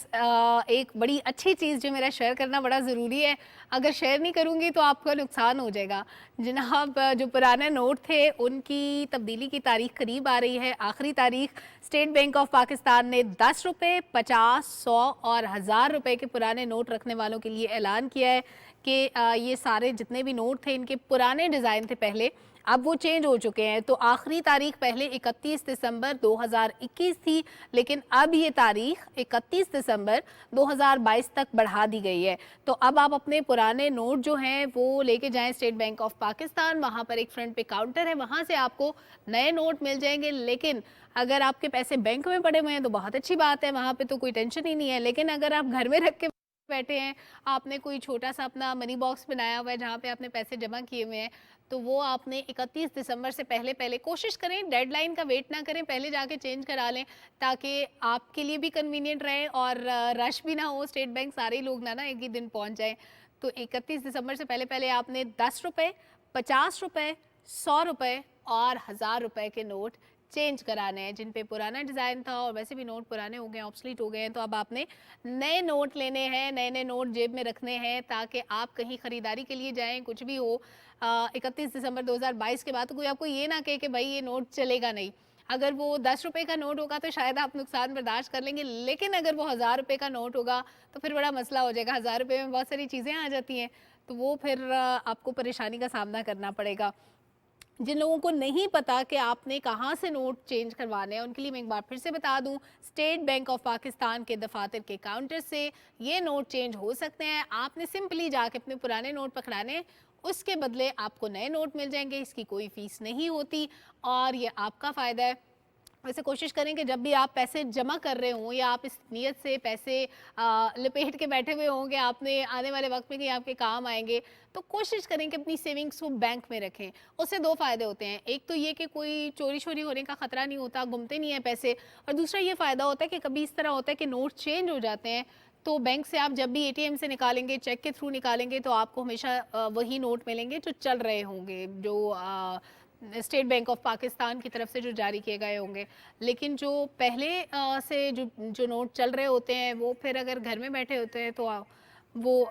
एक बड़ी अच्छी चीज़ जो मेरा शेयर करना बड़ा ज़रूरी है, अगर शेयर नहीं करूँगी तो आपका नुकसान हो जाएगा। जनाब, जो पुराने नोट थे उनकी तब्दीली की तारीख करीब आ रही है। आखिरी तारीख स्टेट बैंक ऑफ पाकिस्तान ने 10 रुपये, 50, 100 और 1000 रुपये के पुराने नोट रखने वालों के लिए ऐलान किया है कि ये सारे जितने भी नोट थे इनके पुराने डिज़ाइन थे पहले, अब वो चेंज हो चुके हैं। तो आखिरी तारीख पहले 31 दिसंबर 2021 थी, लेकिन अब ये तारीख 31 दिसंबर 2022 तक बढ़ा दी गई है। तो अब आप अपने पुराने नोट जो हैं वो लेके जाएं स्टेट बैंक ऑफ पाकिस्तान, वहाँ पर एक फ्रंट पे काउंटर है, वहाँ से आपको नए नोट मिल जाएंगे। लेकिन अगर आपके पैसे बैंक में पड़े हुए हैं तो बहुत अच्छी बात है, वहाँ पर तो कोई टेंशन ही नहीं है। लेकिन अगर आप घर में रख के बैठे हैं, आपने कोई छोटा सा अपना मनी बॉक्स बनाया हुआ है जहाँ पे आपने पैसे जमा किए हुए हैं, तो वो आपने 31 दिसंबर से पहले कोशिश करें, डेडलाइन का वेट ना करें, पहले जाके चेंज करा लें ताकि आपके लिए भी कन्वीनियंट रहे और रश भी ना हो। स्टेट बैंक सारे ही लोग ना एक ही दिन पहुंच जाएं। तो 31 दिसंबर से पहले आपने 10 रुपये, 50 रुपये, 100 रुपये और 1000 रुपये के नोट चेंज कराने हैं जिन पे पुराना डिज़ाइन था और वैसे भी नोट पुराने हो गए, ऑब्सलीट हो गए हैं। तो अब आपने नए नोट लेने हैं, नए नोट जेब में रखने हैं ताकि आप कहीं ख़रीदारी के लिए जाएं, कुछ भी हो। 31 दिसंबर 2022 के बाद तो कोई आपको ये ना कहे कि भाई ये नोट चलेगा नहीं। अगर वो 10 रुपये का नोट होगा तो शायद आप नुकसान बर्दाश्त कर लेंगे, लेकिन अगर वो 1000 रुपये का नोट होगा तो फिर बड़ा मसला हो जाएगा। 1000 रुपये में बहुत सारी चीज़ें आ जाती हैं, तो वो फिर आपको परेशानी का सामना करना पड़ेगा। जिन लोगों को नहीं पता कि आपने कहाँ से नोट चेंज करवाने हैं, उनके लिए मैं एक बार फिर से बता दूं, स्टेट बैंक ऑफ पाकिस्तान के दफातर के काउंटर से ये नोट चेंज हो सकते हैं। आपने सिंपली जाके अपने पुराने नोट पकड़ाने, उसके बदले आपको नए नोट मिल जाएंगे। इसकी कोई फ़ीस नहीं होती और ये आपका फ़ायदा है। वैसे कोशिश करें कि जब भी आप पैसे जमा कर रहे हों या आप इस नीयत से पैसे लपेट के बैठे हुए होंगे आपने आने वाले वक्त में कि आपके काम आएंगे, तो कोशिश करें कि अपनी सेविंग्स को बैंक में रखें। उससे दो फ़ायदे होते हैं, एक तो ये कि कोई चोरी होने का ख़तरा नहीं होता, गुमते नहीं हैं पैसे, और दूसरा ये फ़ायदा होता है कि कभी इस तरह होता है कि नोट चेंज हो जाते हैं तो बैंक से आप जब भी एटीएम से निकालेंगे, चेक के थ्रू निकालेंगे, तो आपको हमेशा वही नोट मिलेंगे जो चल रहे होंगे, जो स्टेट बैंक ऑफ पाकिस्तान की तरफ से जो जारी किए गए होंगे। लेकिन जो पहले से जो नोट चल रहे होते हैं वो फिर अगर घर में बैठे होते हैं तो वो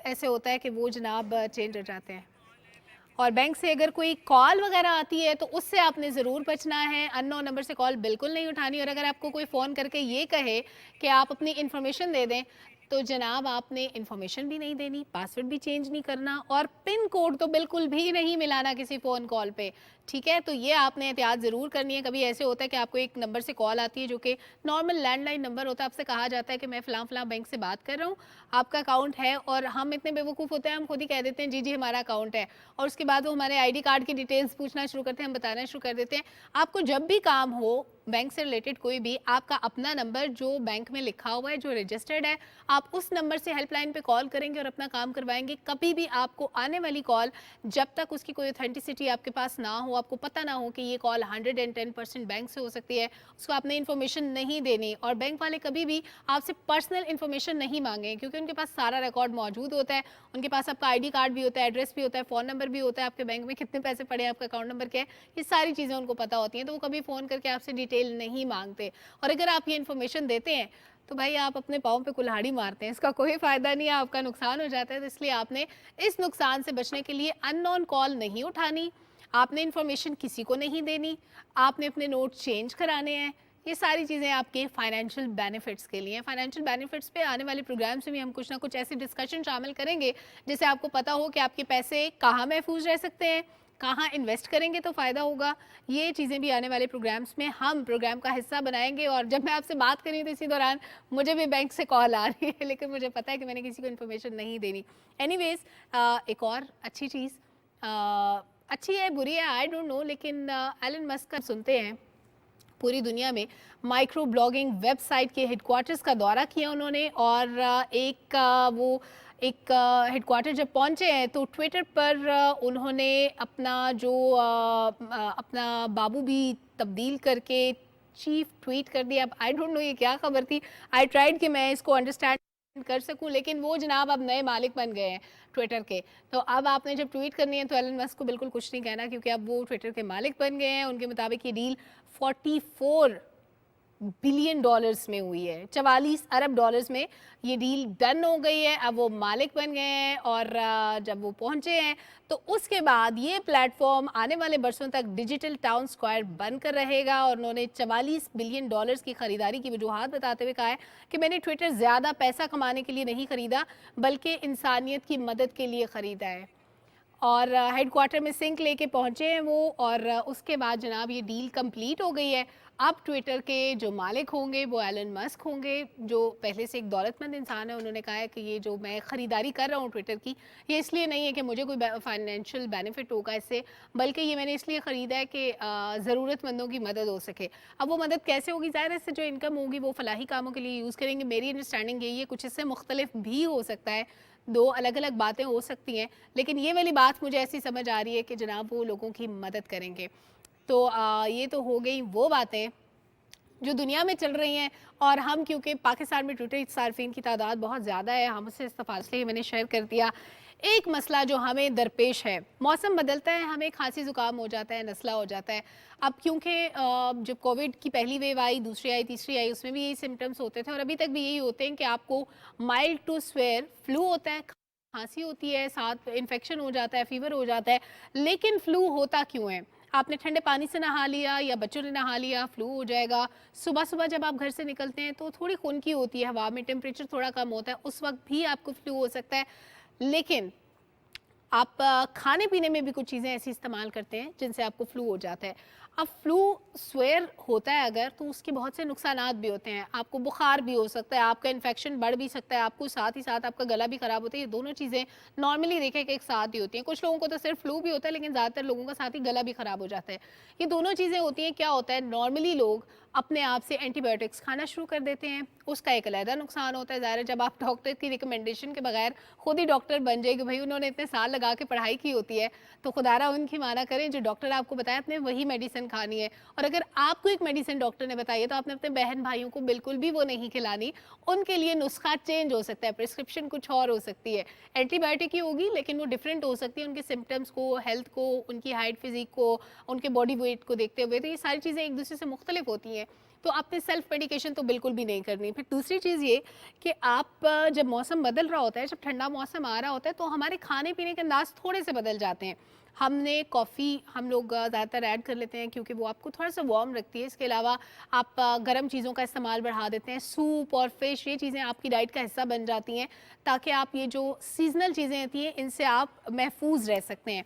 ऐसे होता है कि वो जनाब चेंज हो जाते हैं। और बैंक से अगर कोई कॉल वगैरह आती है तो उससे आपने ज़रूर बचना है। अननोन नंबर से कॉल बिल्कुल नहीं उठानी, और अगर आपको कोई फ़ोन करके ये कहे कि आप अपनी इन्फॉर्मेशन दे दें तो जनाब आपने इन्फॉर्मेशन भी नहीं देनी, पासवर्ड भी चेंज नहीं करना और पिन कोड तो बिल्कुल भी नहीं मिलाना किसी फ़ोन कॉल पे, ठीक है। तो ये आपने एहतियात ज़रूर करनी है। कभी ऐसे होता है कि आपको एक नंबर से कॉल आती है जो कि नॉर्मल लैंडलाइन नंबर होता है, आपसे कहा जाता है कि मैं फ़लाँ बैंक से बात कर रहा हूँ, आपका अकाउंट है, और हम इतने बेवकूफ़ होते हैं हम खुद ही कह देते हैं जी जी हमारा अकाउंट है, और उसके बाद वो हमारे ID कार्ड की डिटेल्स पूछना शुरू करते हैं, हम बताना शुरू कर देते हैं। आपको जब भी काम हो बैंक से रिलेटेड कोई भी, आपका अपना नंबर जो बैंक में लिखा हुआ है, जो रजिस्टर्ड है, आप उस नंबर से हेल्पलाइन पे कॉल करेंगे और अपना काम करवाएंगे। कभी भी आपको आने वाली कॉल, जब तक उसकी कोई ऑथेंटिसिटी आपके पास ना हो, आपको पता ना हो कि ये कॉल 110% बैंक से हो सकती है, उसको आपने इन्फॉर्मेशन नहीं देनी। और बैंक वाले कभी भी आपसे पर्सनल इन्फॉर्मेशन नहीं मांगे क्योंकि उनके पास सारा रिकॉर्ड मौजूद होता है। उनके पास आपका ID कार्ड भी होता है, एड्रेस भी होता है, फ़ोन नंबर भी होता है, आपके बैंक में कितने पैसे पड़े हैं, आपका अकाउंट नंबर क्या है, ये सारी चीज़ें उनको पता होती हैं। तो वो कभी फ़ोन करके आपसे डिटेल नहीं मांगते। और अगर आप ये इन्फॉर्मेशन देते हैं तो भाई आप अपने पाँव पे कुल्हाड़ी मारते हैं, इसका कोई फ़ायदा नहीं है, आपका नुकसान हो जाता है। तो इसलिए आपने इस नुकसान से बचने के लिए अननोन कॉल नहीं उठानी, आपने इन्फॉर्मेशन किसी को नहीं देनी, आपने अपने नोट चेंज कराने हैं। ये सारी चीज़ें आपके फाइनेंशियल बेनिफिट्स के लिए हैं। फाइनेंशियल बेनिफिट्स पे आने वाले प्रोग्राम्स में भी हम कुछ ना कुछ ऐसी डिस्कशन शामिल करेंगे जिससे आपको पता हो कि आपके पैसे कहाँ महफूज रह सकते हैं, कहाँ इन्वेस्ट करेंगे तो फ़ायदा होगा। ये चीज़ें भी आने वाले प्रोग्राम्स में हम प्रोग्राम का हिस्सा बनाएंगे। और जब मैं आपसे बात कर रही हूँ तो इसी दौरान मुझे भी बैंक से कॉल आ रही है, लेकिन मुझे पता है कि मैंने किसी को इन्फॉर्मेशन नहीं देनी। एनीवेज़, एक और अच्छी चीज़, अच्छी है बुरी है आई डोंट नो, लेकिन एलन मस्क का सुनते हैं पूरी दुनिया में माइक्रो ब्लॉगिंग वेबसाइट के हेडक्वार्टर्स का दौरा किया उन्होंने, और एक हेडक्वार्टर जब पहुंचे हैं तो ट्विटर पर उन्होंने अपना बाबू भी तब्दील करके चीफ ट्वीट कर दिया। अब आई डोंट नो ये क्या खबर थी, आई ट्राइड कि मैं इसको अंडरस्टैंड कर सकूं, लेकिन वो जनाब अब नए मालिक बन गए हैं ट्विटर के। तो अब आपने जब ट्वीट करनी है तो एलन मस्क को बिल्कुल कुछ नहीं कहना क्योंकि अब वो ट्विटर के मालिक बन गए हैं। उनके मुताबिक ये डील 44 बिलियन डॉलर्स में हुई है, 44 अरब डॉलर्स में ये डील डन हो गई है। अब वो मालिक बन गए हैं और जब वो पहुंचे हैं तो उसके बाद ये प्लेटफॉर्म आने वाले बरसों तक डिजिटल टाउन स्क्वायर बनकर रहेगा। और उन्होंने 44 बिलियन डॉलर्स की खरीदारी की वजूहत बताते हुए कहा है कि मैंने ट्विटर ज़्यादा पैसा कमाने के लिए नहीं खरीदा बल्कि इंसानियत की मदद के लिए ख़रीदा है। और हेडक्वार्टर में सिंक लेके पहुंचे हैं वो, और उसके बाद जनाब ये डील कंप्लीट हो गई है। अब ट्विटर के जो मालिक होंगे वो एलन मस्क होंगे, जो पहले से एक दौलतमंद इंसान है। उन्होंने कहा है कि ये जो मैं ख़रीदारी कर रहा हूँ ट्विटर की, ये इसलिए नहीं है कि मुझे कोई फाइनेंशियल बेनिफिट होगा इससे, बल्कि ये मैंने इसलिए ख़रीदा है कि ज़रूरतमंदों की मदद हो सके। अब वो मदद कैसे होगी, ज़ाहिर है इससे जो इनकम होगी वो फलाही कामों के लिए यूज़ करेंगे। मेरी अंडरस्टैंडिंग यही है, कुछ इससे मुख्तलिफ भी हो सकता है, दो अलग अलग बातें हो सकती हैं, लेकिन ये वाली बात मुझे ऐसी समझ आ रही है कि जनाब वो लोगों की मदद करेंगे। तो ये तो हो गई वो बातें जो दुनिया में चल रही हैं। और हम क्योंकि पाकिस्तान में ट्विटर सार्फिन की तादाद बहुत ज़्यादा है, हमसे इस फासले ही मैंने शेयर कर दिया। एक मसला जो हमें दरपेश है, मौसम बदलता है, हमें खांसी ज़ुकाम हो जाता है, नज़ला हो जाता है। अब क्योंकि जब कोविड की पहली वेव आई, दूसरी आई, तीसरी आई, उसमें भी यही सिम्टम्स होते थे और अभी तक भी यही होते हैं कि आपको माइल्ड टू स्वेयर फ्लू होता है, खांसी होती है, साथ इन्फेक्शन हो जाता है, फीवर हो जाता है। लेकिन फ्लू होता क्यों है? आपने ठंडे पानी से नहा लिया या बच्चों ने नहा लिया, फ्लू हो जाएगा। सुबह सुबह जब आप घर से निकलते हैं तो थोड़ी खुनकी होती है, हवा में टेम्परेचर थोड़ा कम होता है, उस वक्त भी आपको फ्लू हो सकता है। लेकिन आप खाने पीने में भी कुछ चीज़ें ऐसी इस्तेमाल करते हैं जिनसे आपको फ्लू हो जाता है। अब फ्लू स्वेयर होता है अगर, तो उसके बहुत से नुकसानात भी होते हैं। आपको बुखार भी हो सकता है, आपका इन्फेक्शन बढ़ भी सकता है, आपको साथ ही साथ आपका गला भी ख़राब होता है। ये दोनों चीज़ें नॉर्मली देखें कि एक साथ ही होती हैं। कुछ लोगों को तो सिर्फ फ्लू भी होता है, लेकिन ज़्यादातर लोगों का साथ ही गला भी ख़राब हो जाता है। ये दोनों चीज़ें होती हैं। क्या होता है, नॉर्मली लोग अपने आप से एंटीबायोटिक्स खाना शुरू कर देते हैं, उसका एक अलहदा नुकसान होता है। ज़ाहिर है जब आप डॉक्टर की रिकमेंडेशन के बगैर खुद ही डॉक्टर बन जाए कि भाई उन्होंने इतने साल लगा के पढ़ाई की होती है, तो खुदारा उनकी माना करें, जो डॉक्टर आपको बताया आपने वही मेडिसिन खानी है। और अगर आपको एक मेडिसिन डॉक्टर ने बताई है तो आपने अपने बहन भाइयों को बिल्कुल भी वो नहीं खिलानी। उनके लिए नुस्खा चेंज हो सकता है, प्रिस्क्रिप्शन कुछ और हो सकती है, एंटीबायोटिक ही होगी लेकिन वो डिफरेंट हो सकती है उनके सिम्टम्स को, हेल्थ को, उनकी हाइट फिजिक को, उनके बॉडी वेट को देखते हुए। तो ये सारी चीज़ें एक दूसरे से मुख्तलिफ होती हैं, तो आपने सेल्फ मेडिकेशन तो बिल्कुल भी नहीं करनी। फिर दूसरी चीज़ ये कि आप जब मौसम बदल रहा होता है, जब ठंडा मौसम आ रहा होता है, तो हमारे खाने पीने के अंदाज थोड़े से बदल जाते हैं। हमने कॉफ़ी हम लोग ज़्यादातर ऐड कर लेते हैं क्योंकि वो आपको थोड़ा सा वार्म रखती है। इसके अलावा आप गर्म चीज़ों का इस्तेमाल बढ़ा देते हैं। सूप और फिश, ये चीज़ें आपकी डाइट का हिस्सा बन जाती हैं ताकि आप ये जो सीजनल चीज़ें होती हैं इनसे आप महफूज रह सकते हैं।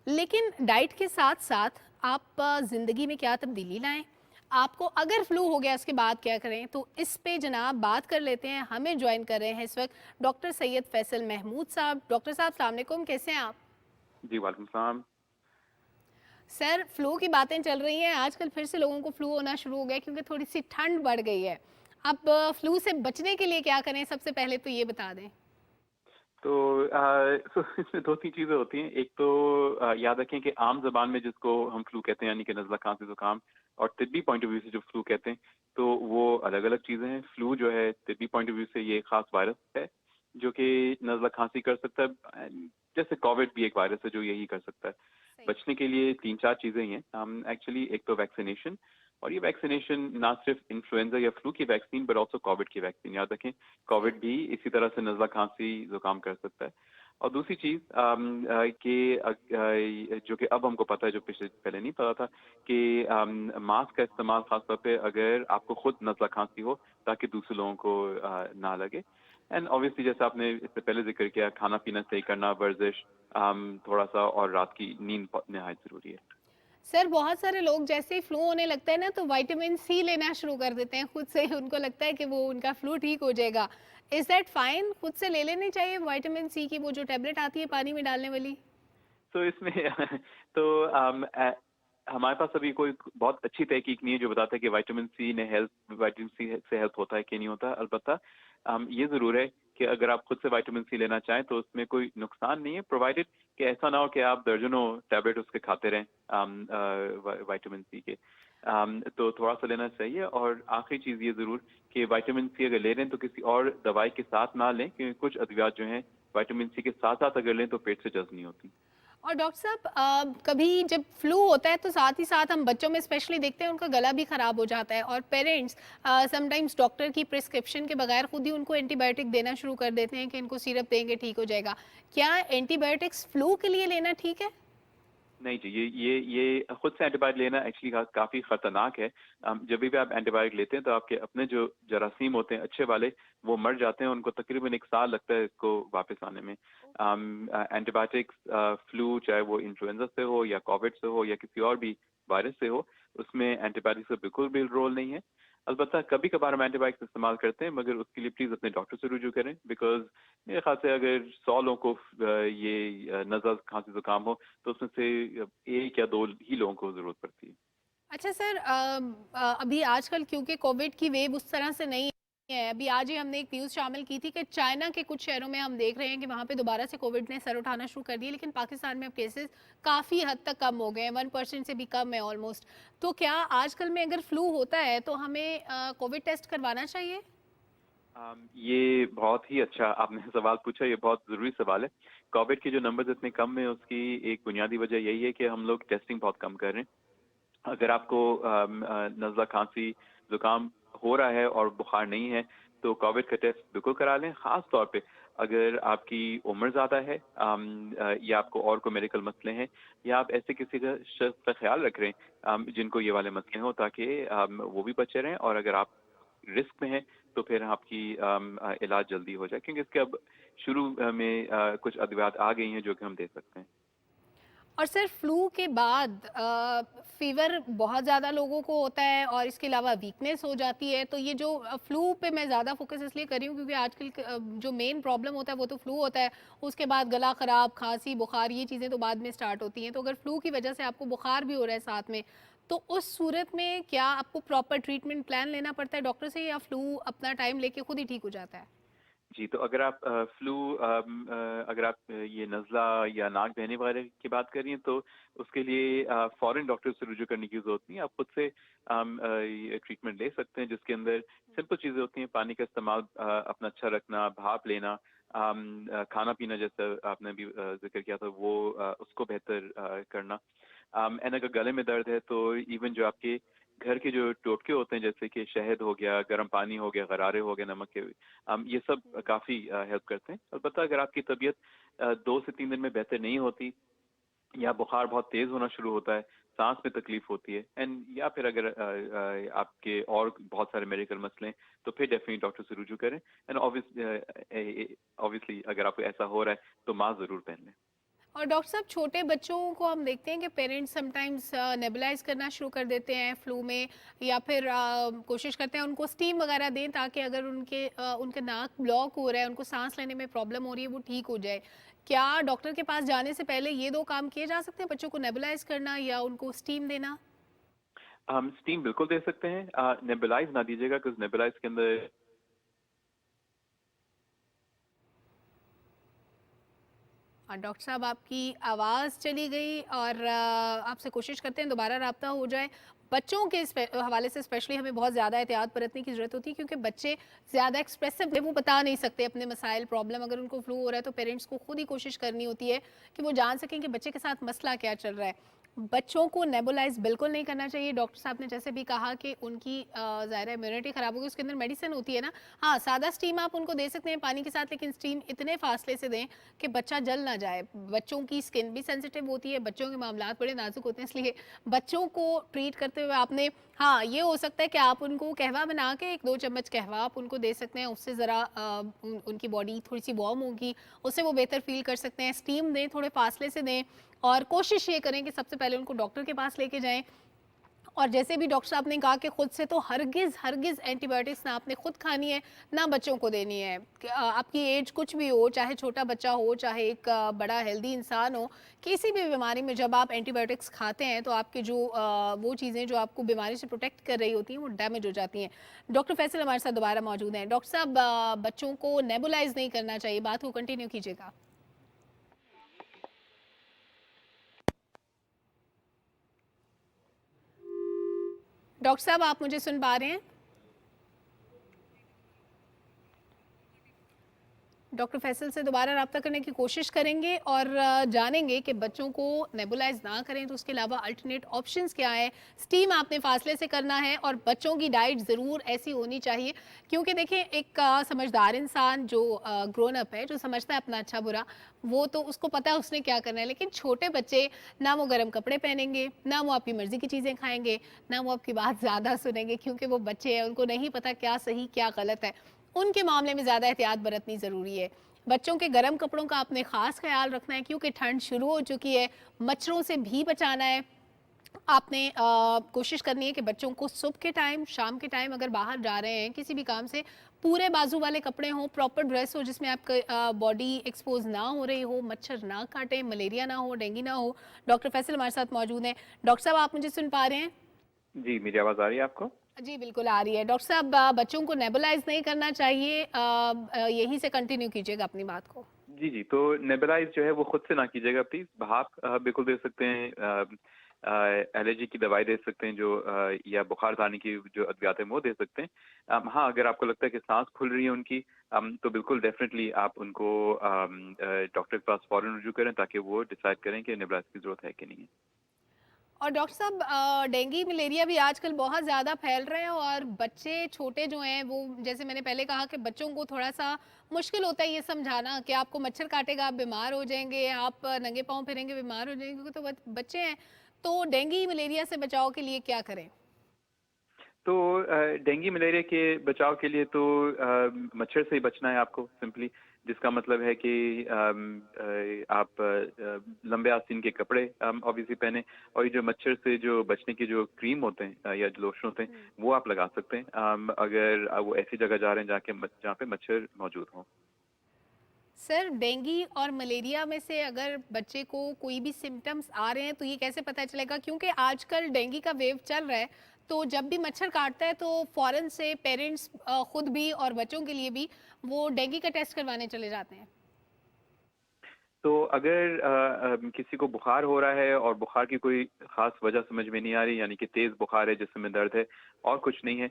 लेकिन डाइट के साथ साथ आप ज़िंदगी में क्या तब्दीली लाएँ, आपको अगर फ्लू हो गया उसके बाद क्या करें, तो इस पे जनाब बात कर लेते हैं। हमें ज्वाइन कर रहे हैं इस वक्त डॉक्टर सैयद फैसल महमूद साहब। डॉक्टर साहब अस्सलाम वालेकुम, कैसे हैं आप? जी वालेकुम सलाम। सर, फ्लू की बातें चल रही हैं, आजकल फिर से लोगों को फ्लू होना शुरू हो गया क्योंकि थोड़ी सी ठंड बढ़ गई है। अब फ्लू से बचने के लिए क्या करें, सबसे पहले तो ये बता दें। तो इसमें दो तीन चीज़ें होती हैं। एक तो याद रखें कि आम ज़बान में जिसको हम फ्लू कहते हैं, यानी कि नज़ला खांसी ज़ुकाम, और तिब्बी पॉइंट ऑफ व्यू से जो फ्लू कहते हैं, तो वो अलग अलग चीज़ें हैं। फ्लू जो है तिब्बी पॉइंट ऑफ व्यू से ये एक ख़ास वायरस है जो कि नज़ला खांसी कर सकता है, जैसे कोविड भी एक वायरस है जो यही कर सकता है। बचने के लिए तीन चार चीज़ें ही हैं। एक्चुअली एक तो वैक्सीनेशन, और ये वैक्सीनेशन ना सिर्फ इन्फ्लुएंजा या फ्लू की वैक्सीन बट ऑल्सो कोविड की वैक्सीन। याद रखें कोविड भी इसी तरह से नज़ला खांसी ज़ुकाम कर सकता है। और दूसरी चीज़ कि जो कि अब हमको पता है, जो पहले नहीं पता था, कि मास्क का इस्तेमाल खासतौर पे अगर आपको खुद नज़ला खांसी हो ताकि दूसरे लोगों को ना लगे। एंड ऑब्वियसली जैसे आपने इससे पहले जिक्र किया, खाना पीना सही करना, वर्जिश थोड़ा सा, और रात की नींद नहायत ज़रूरी है। सर, बहुत सारे लोग जैसे ही फ्लू होने लगता है ना तो विटामिन सी लेना शुरू कर देते हैं खुद से ही, उनको लगता है कि वो उनका फ्लू ठीक हो जाएगा। Is that fine? खुद से ले लेनी चाहिए विटामिन सी की वो जो टेबलेट आती है पानी में डालने वाली? तो इसमें तो हमारे पास अभी कोई बहुत अच्छी तहकीक नहीं है जो बताता है कि विटामिन सी से हेल्प होता है कि नहीं होता। अलबत्ता ये ज़रूर है कि अगर आप खुद से विटामिन सी लेना चाहें तो उसमें कोई नुकसान नहीं है, प्रोवाइडेड कि ऐसा ना हो कि आप दर्जनों टैबलेट उसके खाते रहें विटामिन सी के। तो थोड़ा सा लेना चाहिए। और आखिरी चीज़ ये ज़रूर कि विटामिन सी अगर ले रहे हैं तो किसी और दवाई के साथ ना लें, क्योंकि कुछ अद्वियात जो हैं विटामिन सी के साथ साथ अगर लें तो पेट से जज़ब नहीं होती। और डॉक्टर साहब कभी जब फ्लू होता है तो साथ ही साथ हम बच्चों में स्पेशली देखते हैं उनका गला भी खराब हो जाता है और पेरेंट्स समटाइम्स डॉक्टर की प्रिस्क्रिप्शन के बगैर खुद ही उनको एंटीबायोटिक देना शुरू कर देते हैं कि इनको सिरप देंगे ठीक हो जाएगा। क्या एंटीबायोटिक्स फ्लू के लिए लेना ठीक है? नहीं जी, ये खुद से एंटीबायोटिक लेना एक्चुअली काफ़ी ख़तरनाक है। जब भी आप एंटीबायोटिक लेते हैं तो आपके अपने जो जरासीम होते हैं अच्छे वाले, वो मर जाते हैं, उनको तकरीबन 1 साल लगता है इसको वापस आने में। एंटीबायोटिक्स फ्लू चाहे वो इन्फ्लुएंजा से हो या कोविड से हो या किसी और भी वायरस से हो, उसमें एंटीबायोटिक्स का बिल्कुल भी रोल नहीं है। अलबत्ता कभी कभार हम एंटीबायोटिक्स इस्तेमाल करते हैं, मगर उसके लिए प्लीज़ अपने डॉक्टर से रुजू करें, बिकॉज मेरे ख्याल से अगर 100 लोगों को ये नज़ला खांसी जुकाम हो तो उसमें से 1 या 2 ही लोगों को ज़रूरत पड़ती है। अच्छा सर, अभी आजकल क्योंकि कोविड की वेव उस तरह से नहीं है, अभी आज ही हमने एक न्यूज़ शामिल की थी कि चाइना के कुछ शहरों में हम देख रहे हैं कि वहाँ पे दोबारा से कोविड ने सर उठाना शुरू कर दिया, लेकिन पाकिस्तान में अब केसेस काफ़ी हद तक कम हो गए हैं, 1% से भी कम है ऑलमोस्ट। तो क्या आजकल में अगर फ्लू होता है तो हमें कोविड टेस्ट करवाना चाहिए? ये बहुत ही अच्छा आपने सवाल पूछा, ये बहुत ज़रूरी सवाल है। कोविड के जो नंबर्स इतने कम है उसकी एक बुनियादी वजह यही है कि हम लोग टेस्टिंग बहुत कम कर रहे हैं। अगर आपको नज़ला खांसी जुकाम हो रहा है और बुखार नहीं है तो कोविड का टेस्ट बिल्कुल करा लें। ख़ास तौर पे अगर आपकी उम्र ज़्यादा है या आपको और कोई मेडिकल मसले हैं या आप ऐसे किसी का शख्स का ख्याल रख रहे हैं जिनको ये वाले मसले हों, ताकि वो भी बचे रहें, और अगर आप रिस्क में हैं तो फिर आपकी इलाज जल्दी हो जाए, क्योंकि इसके अब शुरू में कुछ अद्वियात आ गई हैं जो कि हम दे सकते हैं। और सर फ्लू के बाद फीवर बहुत ज़्यादा लोगों को होता है और इसके अलावा वीकनेस हो जाती है, तो ये जो फ्लू पे मैं ज़्यादा फोकस इसलिए कर रही हूँ क्योंकि आजकल जो मेन प्रॉब्लम होता है वो तो फ्लू होता है, उसके बाद गला ख़राब, खांसी, बुखार, ये चीज़ें तो बाद में स्टार्ट होती हैं। तो अगर फ्लू की वजह से आपको बुखार भी हो रहा है साथ में, तो उस सूरत में क्या आपको प्रॉपर ट्रीटमेंट प्लान लेना पड़ता है डॉक्टर से, या फ्लू अपना टाइम लेके खुद ही ठीक हो जाता है? जी, तो अगर आप फ्लू अगर आप ये नज़ला या नाक बहने वगैरह की बात कर रही हैं तो उसके लिए फ़ौरन डॉक्टर से रुजू करने की ज़रूरत नहीं है। आप खुद से ये ट्रीटमेंट ले सकते हैं, जिसके अंदर सिंपल चीज़ें होती हैं। पानी का इस्तेमाल अपना अच्छा रखना, भाप लेना, खाना-पीना जैसा आपने भी ज़िक्र किया था वो उसको बेहतर करना। एंड अगर गले में दर्द है तो इवन जो आपके घर के जो टोटके होते हैं, जैसे कि शहद हो गया, गर्म पानी हो गया, गरारे हो गए नमक के, ये सब काफ़ी हेल्प करते हैं। अलबत्ता अगर आपकी तबीयत 2 से 3 दिन में बेहतर नहीं होती या बुखार बहुत तेज़ होना शुरू होता है, सांस में तकलीफ होती है, एंड या फिर अगर आपके और बहुत सारे मेडिकल मसले हैं तो फिर डेफिनेटली डॉक्टर से रुजू करें। एंड ऑब्वियसली अगर आपको ऐसा हो रहा है तो मास्क ज़रूर पहन लें। और डॉक्टर साहब छोटे बच्चों को हम देखते हैं कि पेरेंट्स समटाइम्स नेबुलाइज करना शुरू कर देते हैं फ्लू में, या फिर कोशिश करते हैं उनको स्टीम वगैरह दें ताकि अगर उनके नाक ब्लॉक हो रहा है, उनको सांस लेने में प्रॉब्लम हो रही है, वो ठीक हो जाए। क्या डॉक्टर के पास जाने से पहले ये 2 काम किए जा सकते हैं, बच्चों को नेबुलाइज करना या उनको स्टीम देना? हम स्टीम बिल्कुल दे सकते हैं, नेबुलाइज ना दीजिएगा, क्योंकि नेबुलाइज के अंदर और डॉक्टर साहब आपकी आवाज़ चली गई और आपसे कोशिश करते हैं दोबारा राब्ता हो जाए। बच्चों के हवाले से स्पेशली हमें बहुत ज़्यादा एहतियात बरतने की ज़रूरत होती है, क्योंकि बच्चे ज़्यादा एक्सप्रेसिव है, वो बता नहीं सकते अपने मसाइल प्रॉब्लम। अगर उनको फ्लू हो रहा है तो पेरेंट्स को खुद ही कोशिश करनी होती है कि वो जान सकें कि बच्चे के साथ मसला क्या चल रहा है। बच्चों को नेबुलाइज बिल्कुल नहीं करना चाहिए। डॉक्टर साहब ने जैसे भी कहा कि उनकी ज़ाहिर इम्यूनिटी ख़राब होगी, उसके अंदर मेडिसिन होती है ना। हाँ, सादा स्टीम आप उनको दे सकते हैं पानी के साथ, लेकिन स्टीम इतने फासले से दें कि बच्चा जल ना जाए। बच्चों की स्किन भी सेंसिटिव होती है, बच्चों के मामलात बड़े नाजुक होते हैं, इसलिए बच्चों को ट्रीट करते हुए आपने, हाँ, ये हो सकता है कि आप उनको कहवा बना के 1-2 चम्मच कहवा आप उनको दे सकते हैं, उससे ज़रा उनकी बॉडी थोड़ी सी वार्म होगी, उससे वो बेहतर फील कर सकते हैं। स्टीम दें, थोड़े फासले से दें, और कोशिश ये करें कि सबसे पहले उनको डॉक्टर के पास लेके जाएं। और जैसे भी डॉक्टर साहब ने कहा कि खुद से तो हरगिज़ एंटीबायोटिक्स ना आपने खुद खानी है ना बच्चों को देनी है। आपकी एज कुछ भी हो, चाहे छोटा बच्चा हो, चाहे एक बड़ा हेल्दी इंसान हो, किसी भी बीमारी में जब आप एंटीबायोटिक्स खाते हैं तो आपके जो वो चीज़ें जो आपको बीमारी से प्रोटेक्ट कर रही होती हैं वो डैमेज हो जाती हैं। डॉक्टर फैसल हमारे साथ दोबारा मौजूद हैं। डॉक्टर साहब, बच्चों को नेबुलाइज नहीं करना चाहिए, बात को कंटिन्यू कीजिएगा। डॉक्टर साहब, आप मुझे सुन पा रहे हैं? डॉक्टर फैसल से दोबारा रब्ता करने की कोशिश करेंगे और जानेंगे कि बच्चों को नेबुलाइज ना करें तो उसके अलावा अल्टरनेट ऑप्शंस क्या है। स्टीम आपने फासले से करना है और बच्चों की डाइट ज़रूर ऐसी होनी चाहिए, क्योंकि देखें एक समझदार इंसान जो ग्रोन अप है, जो समझता है अपना अच्छा बुरा, वो तो उसको पता है उसने क्या करना है। लेकिन छोटे बच्चे ना वो गर्म कपड़े पहनेंगे, ना वो आपकी मर्ज़ी की चीज़ें खाएंगे, ना वो आपकी बात ज़्यादा सुनेंगे, क्योंकि वो बच्चे हैं, उनको नहीं पता क्या सही क्या गलत है। उनके मामले में ज़्यादा एहतियात बरतनी ज़रूरी है। बच्चों के गर्म कपड़ों का आपने ख़ास ख्याल रखना है, क्योंकि ठंड शुरू हो चुकी है, मच्छरों से भी बचाना है। आपने कोशिश करनी है कि बच्चों को सुबह के टाइम, शाम के टाइम अगर बाहर जा रहे हैं किसी भी काम से, पूरे बाजू वाले कपड़े हों, प्रॉपर ड्रेस हो जिसमें आपका बॉडी एक्सपोज ना हो रही हो, मच्छर ना काटे, मलेरिया ना हो, डेंगू ना हो। डॉक्टर फैसल हमारे साथ मौजूद हैं। डॉक्टर साहब, आप मुझे सुन पा रहे हैं? जी, मेरी आवाज़ आ रही है आपको? जी बिल्कुल आ रही है। डॉक्टर साहब, बच्चों को नेबुलाइज नहीं करना चाहिए, यहीं से कंटिन्यू कीजिएगा अपनी बात को। जी, तो नेबुलाइज़ जो है वो खुद से ना कीजिएगा प्लीज़। भाप बिल्कुल दे सकते हैं, एलर्जी की दवाई दे सकते हैं जो या बुखार आने की जो अद्वियात हैं वो दे सकते हैं। हाँ, अगर आपको लगता है कि सांस फूल रही है उनकी, तो बिल्कुल डेफिनेटली आप उनको डॉक्टर के पास फ़ौरन रुजू करें ताकि वो डिसाइड करें कि नेबुलाइज़ की ज़रूरत है कि नहीं है। और डॉक्टर साहब, डेंगू मलेरिया भी आजकल बहुत ज़्यादा फैल रहे हैं और बच्चे छोटे जो हैं वो, जैसे मैंने पहले कहा कि बच्चों को थोड़ा सा मुश्किल होता है ये समझाना कि आपको मच्छर काटेगा आप बीमार हो जाएंगे, आप नंगे पाँव फिरेंगे बीमार हो जाएंगे, क्योंकि तो बच्चे हैं। तो डेंगू मलेरिया से बचाव के लिए क्या करें? तो डेंगू मलेरिया के बचाव के लिए तो मच्छर से ही बचना है आपको सिंपली, जिसका मतलब है कि आप लंबे आस्तीन के कपड़े ऑब्वियसली पहने, और ये जो मच्छर से जो बचने की जो क्रीम होते हैं या जो लोशन होते हैं वो आप लगा सकते हैं, अगर वो ऐसी जगह जा रहे हैं जहाँ पे मच्छर मौजूद हों। सर, डेंगू और मलेरिया में से अगर बच्चे को कोई भी सिम्टम्स आ रहे हैं तो ये कैसे पता चलेगा? क्योंकि आजकल डेंगू का वेव चल रहा है, तो जब भी मच्छर काटता है तो फौरन से पेरेंट्स खुद भी और बच्चों के लिए भी वो डेंगू का टेस्ट करवाने चले जाते हैं। तो अगर किसी को बुखार हो रहा है और बुखार की कोई खास वजह समझ में नहीं आ रही, यानी कि तेज बुखार है जिसमें में दर्द है और कुछ नहीं है,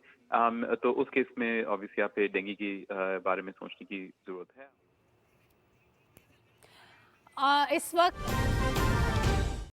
तो उस केस में ऑब्वियसली आप डेंगू की बारे में सोचने की जरूरत है। इस वक्त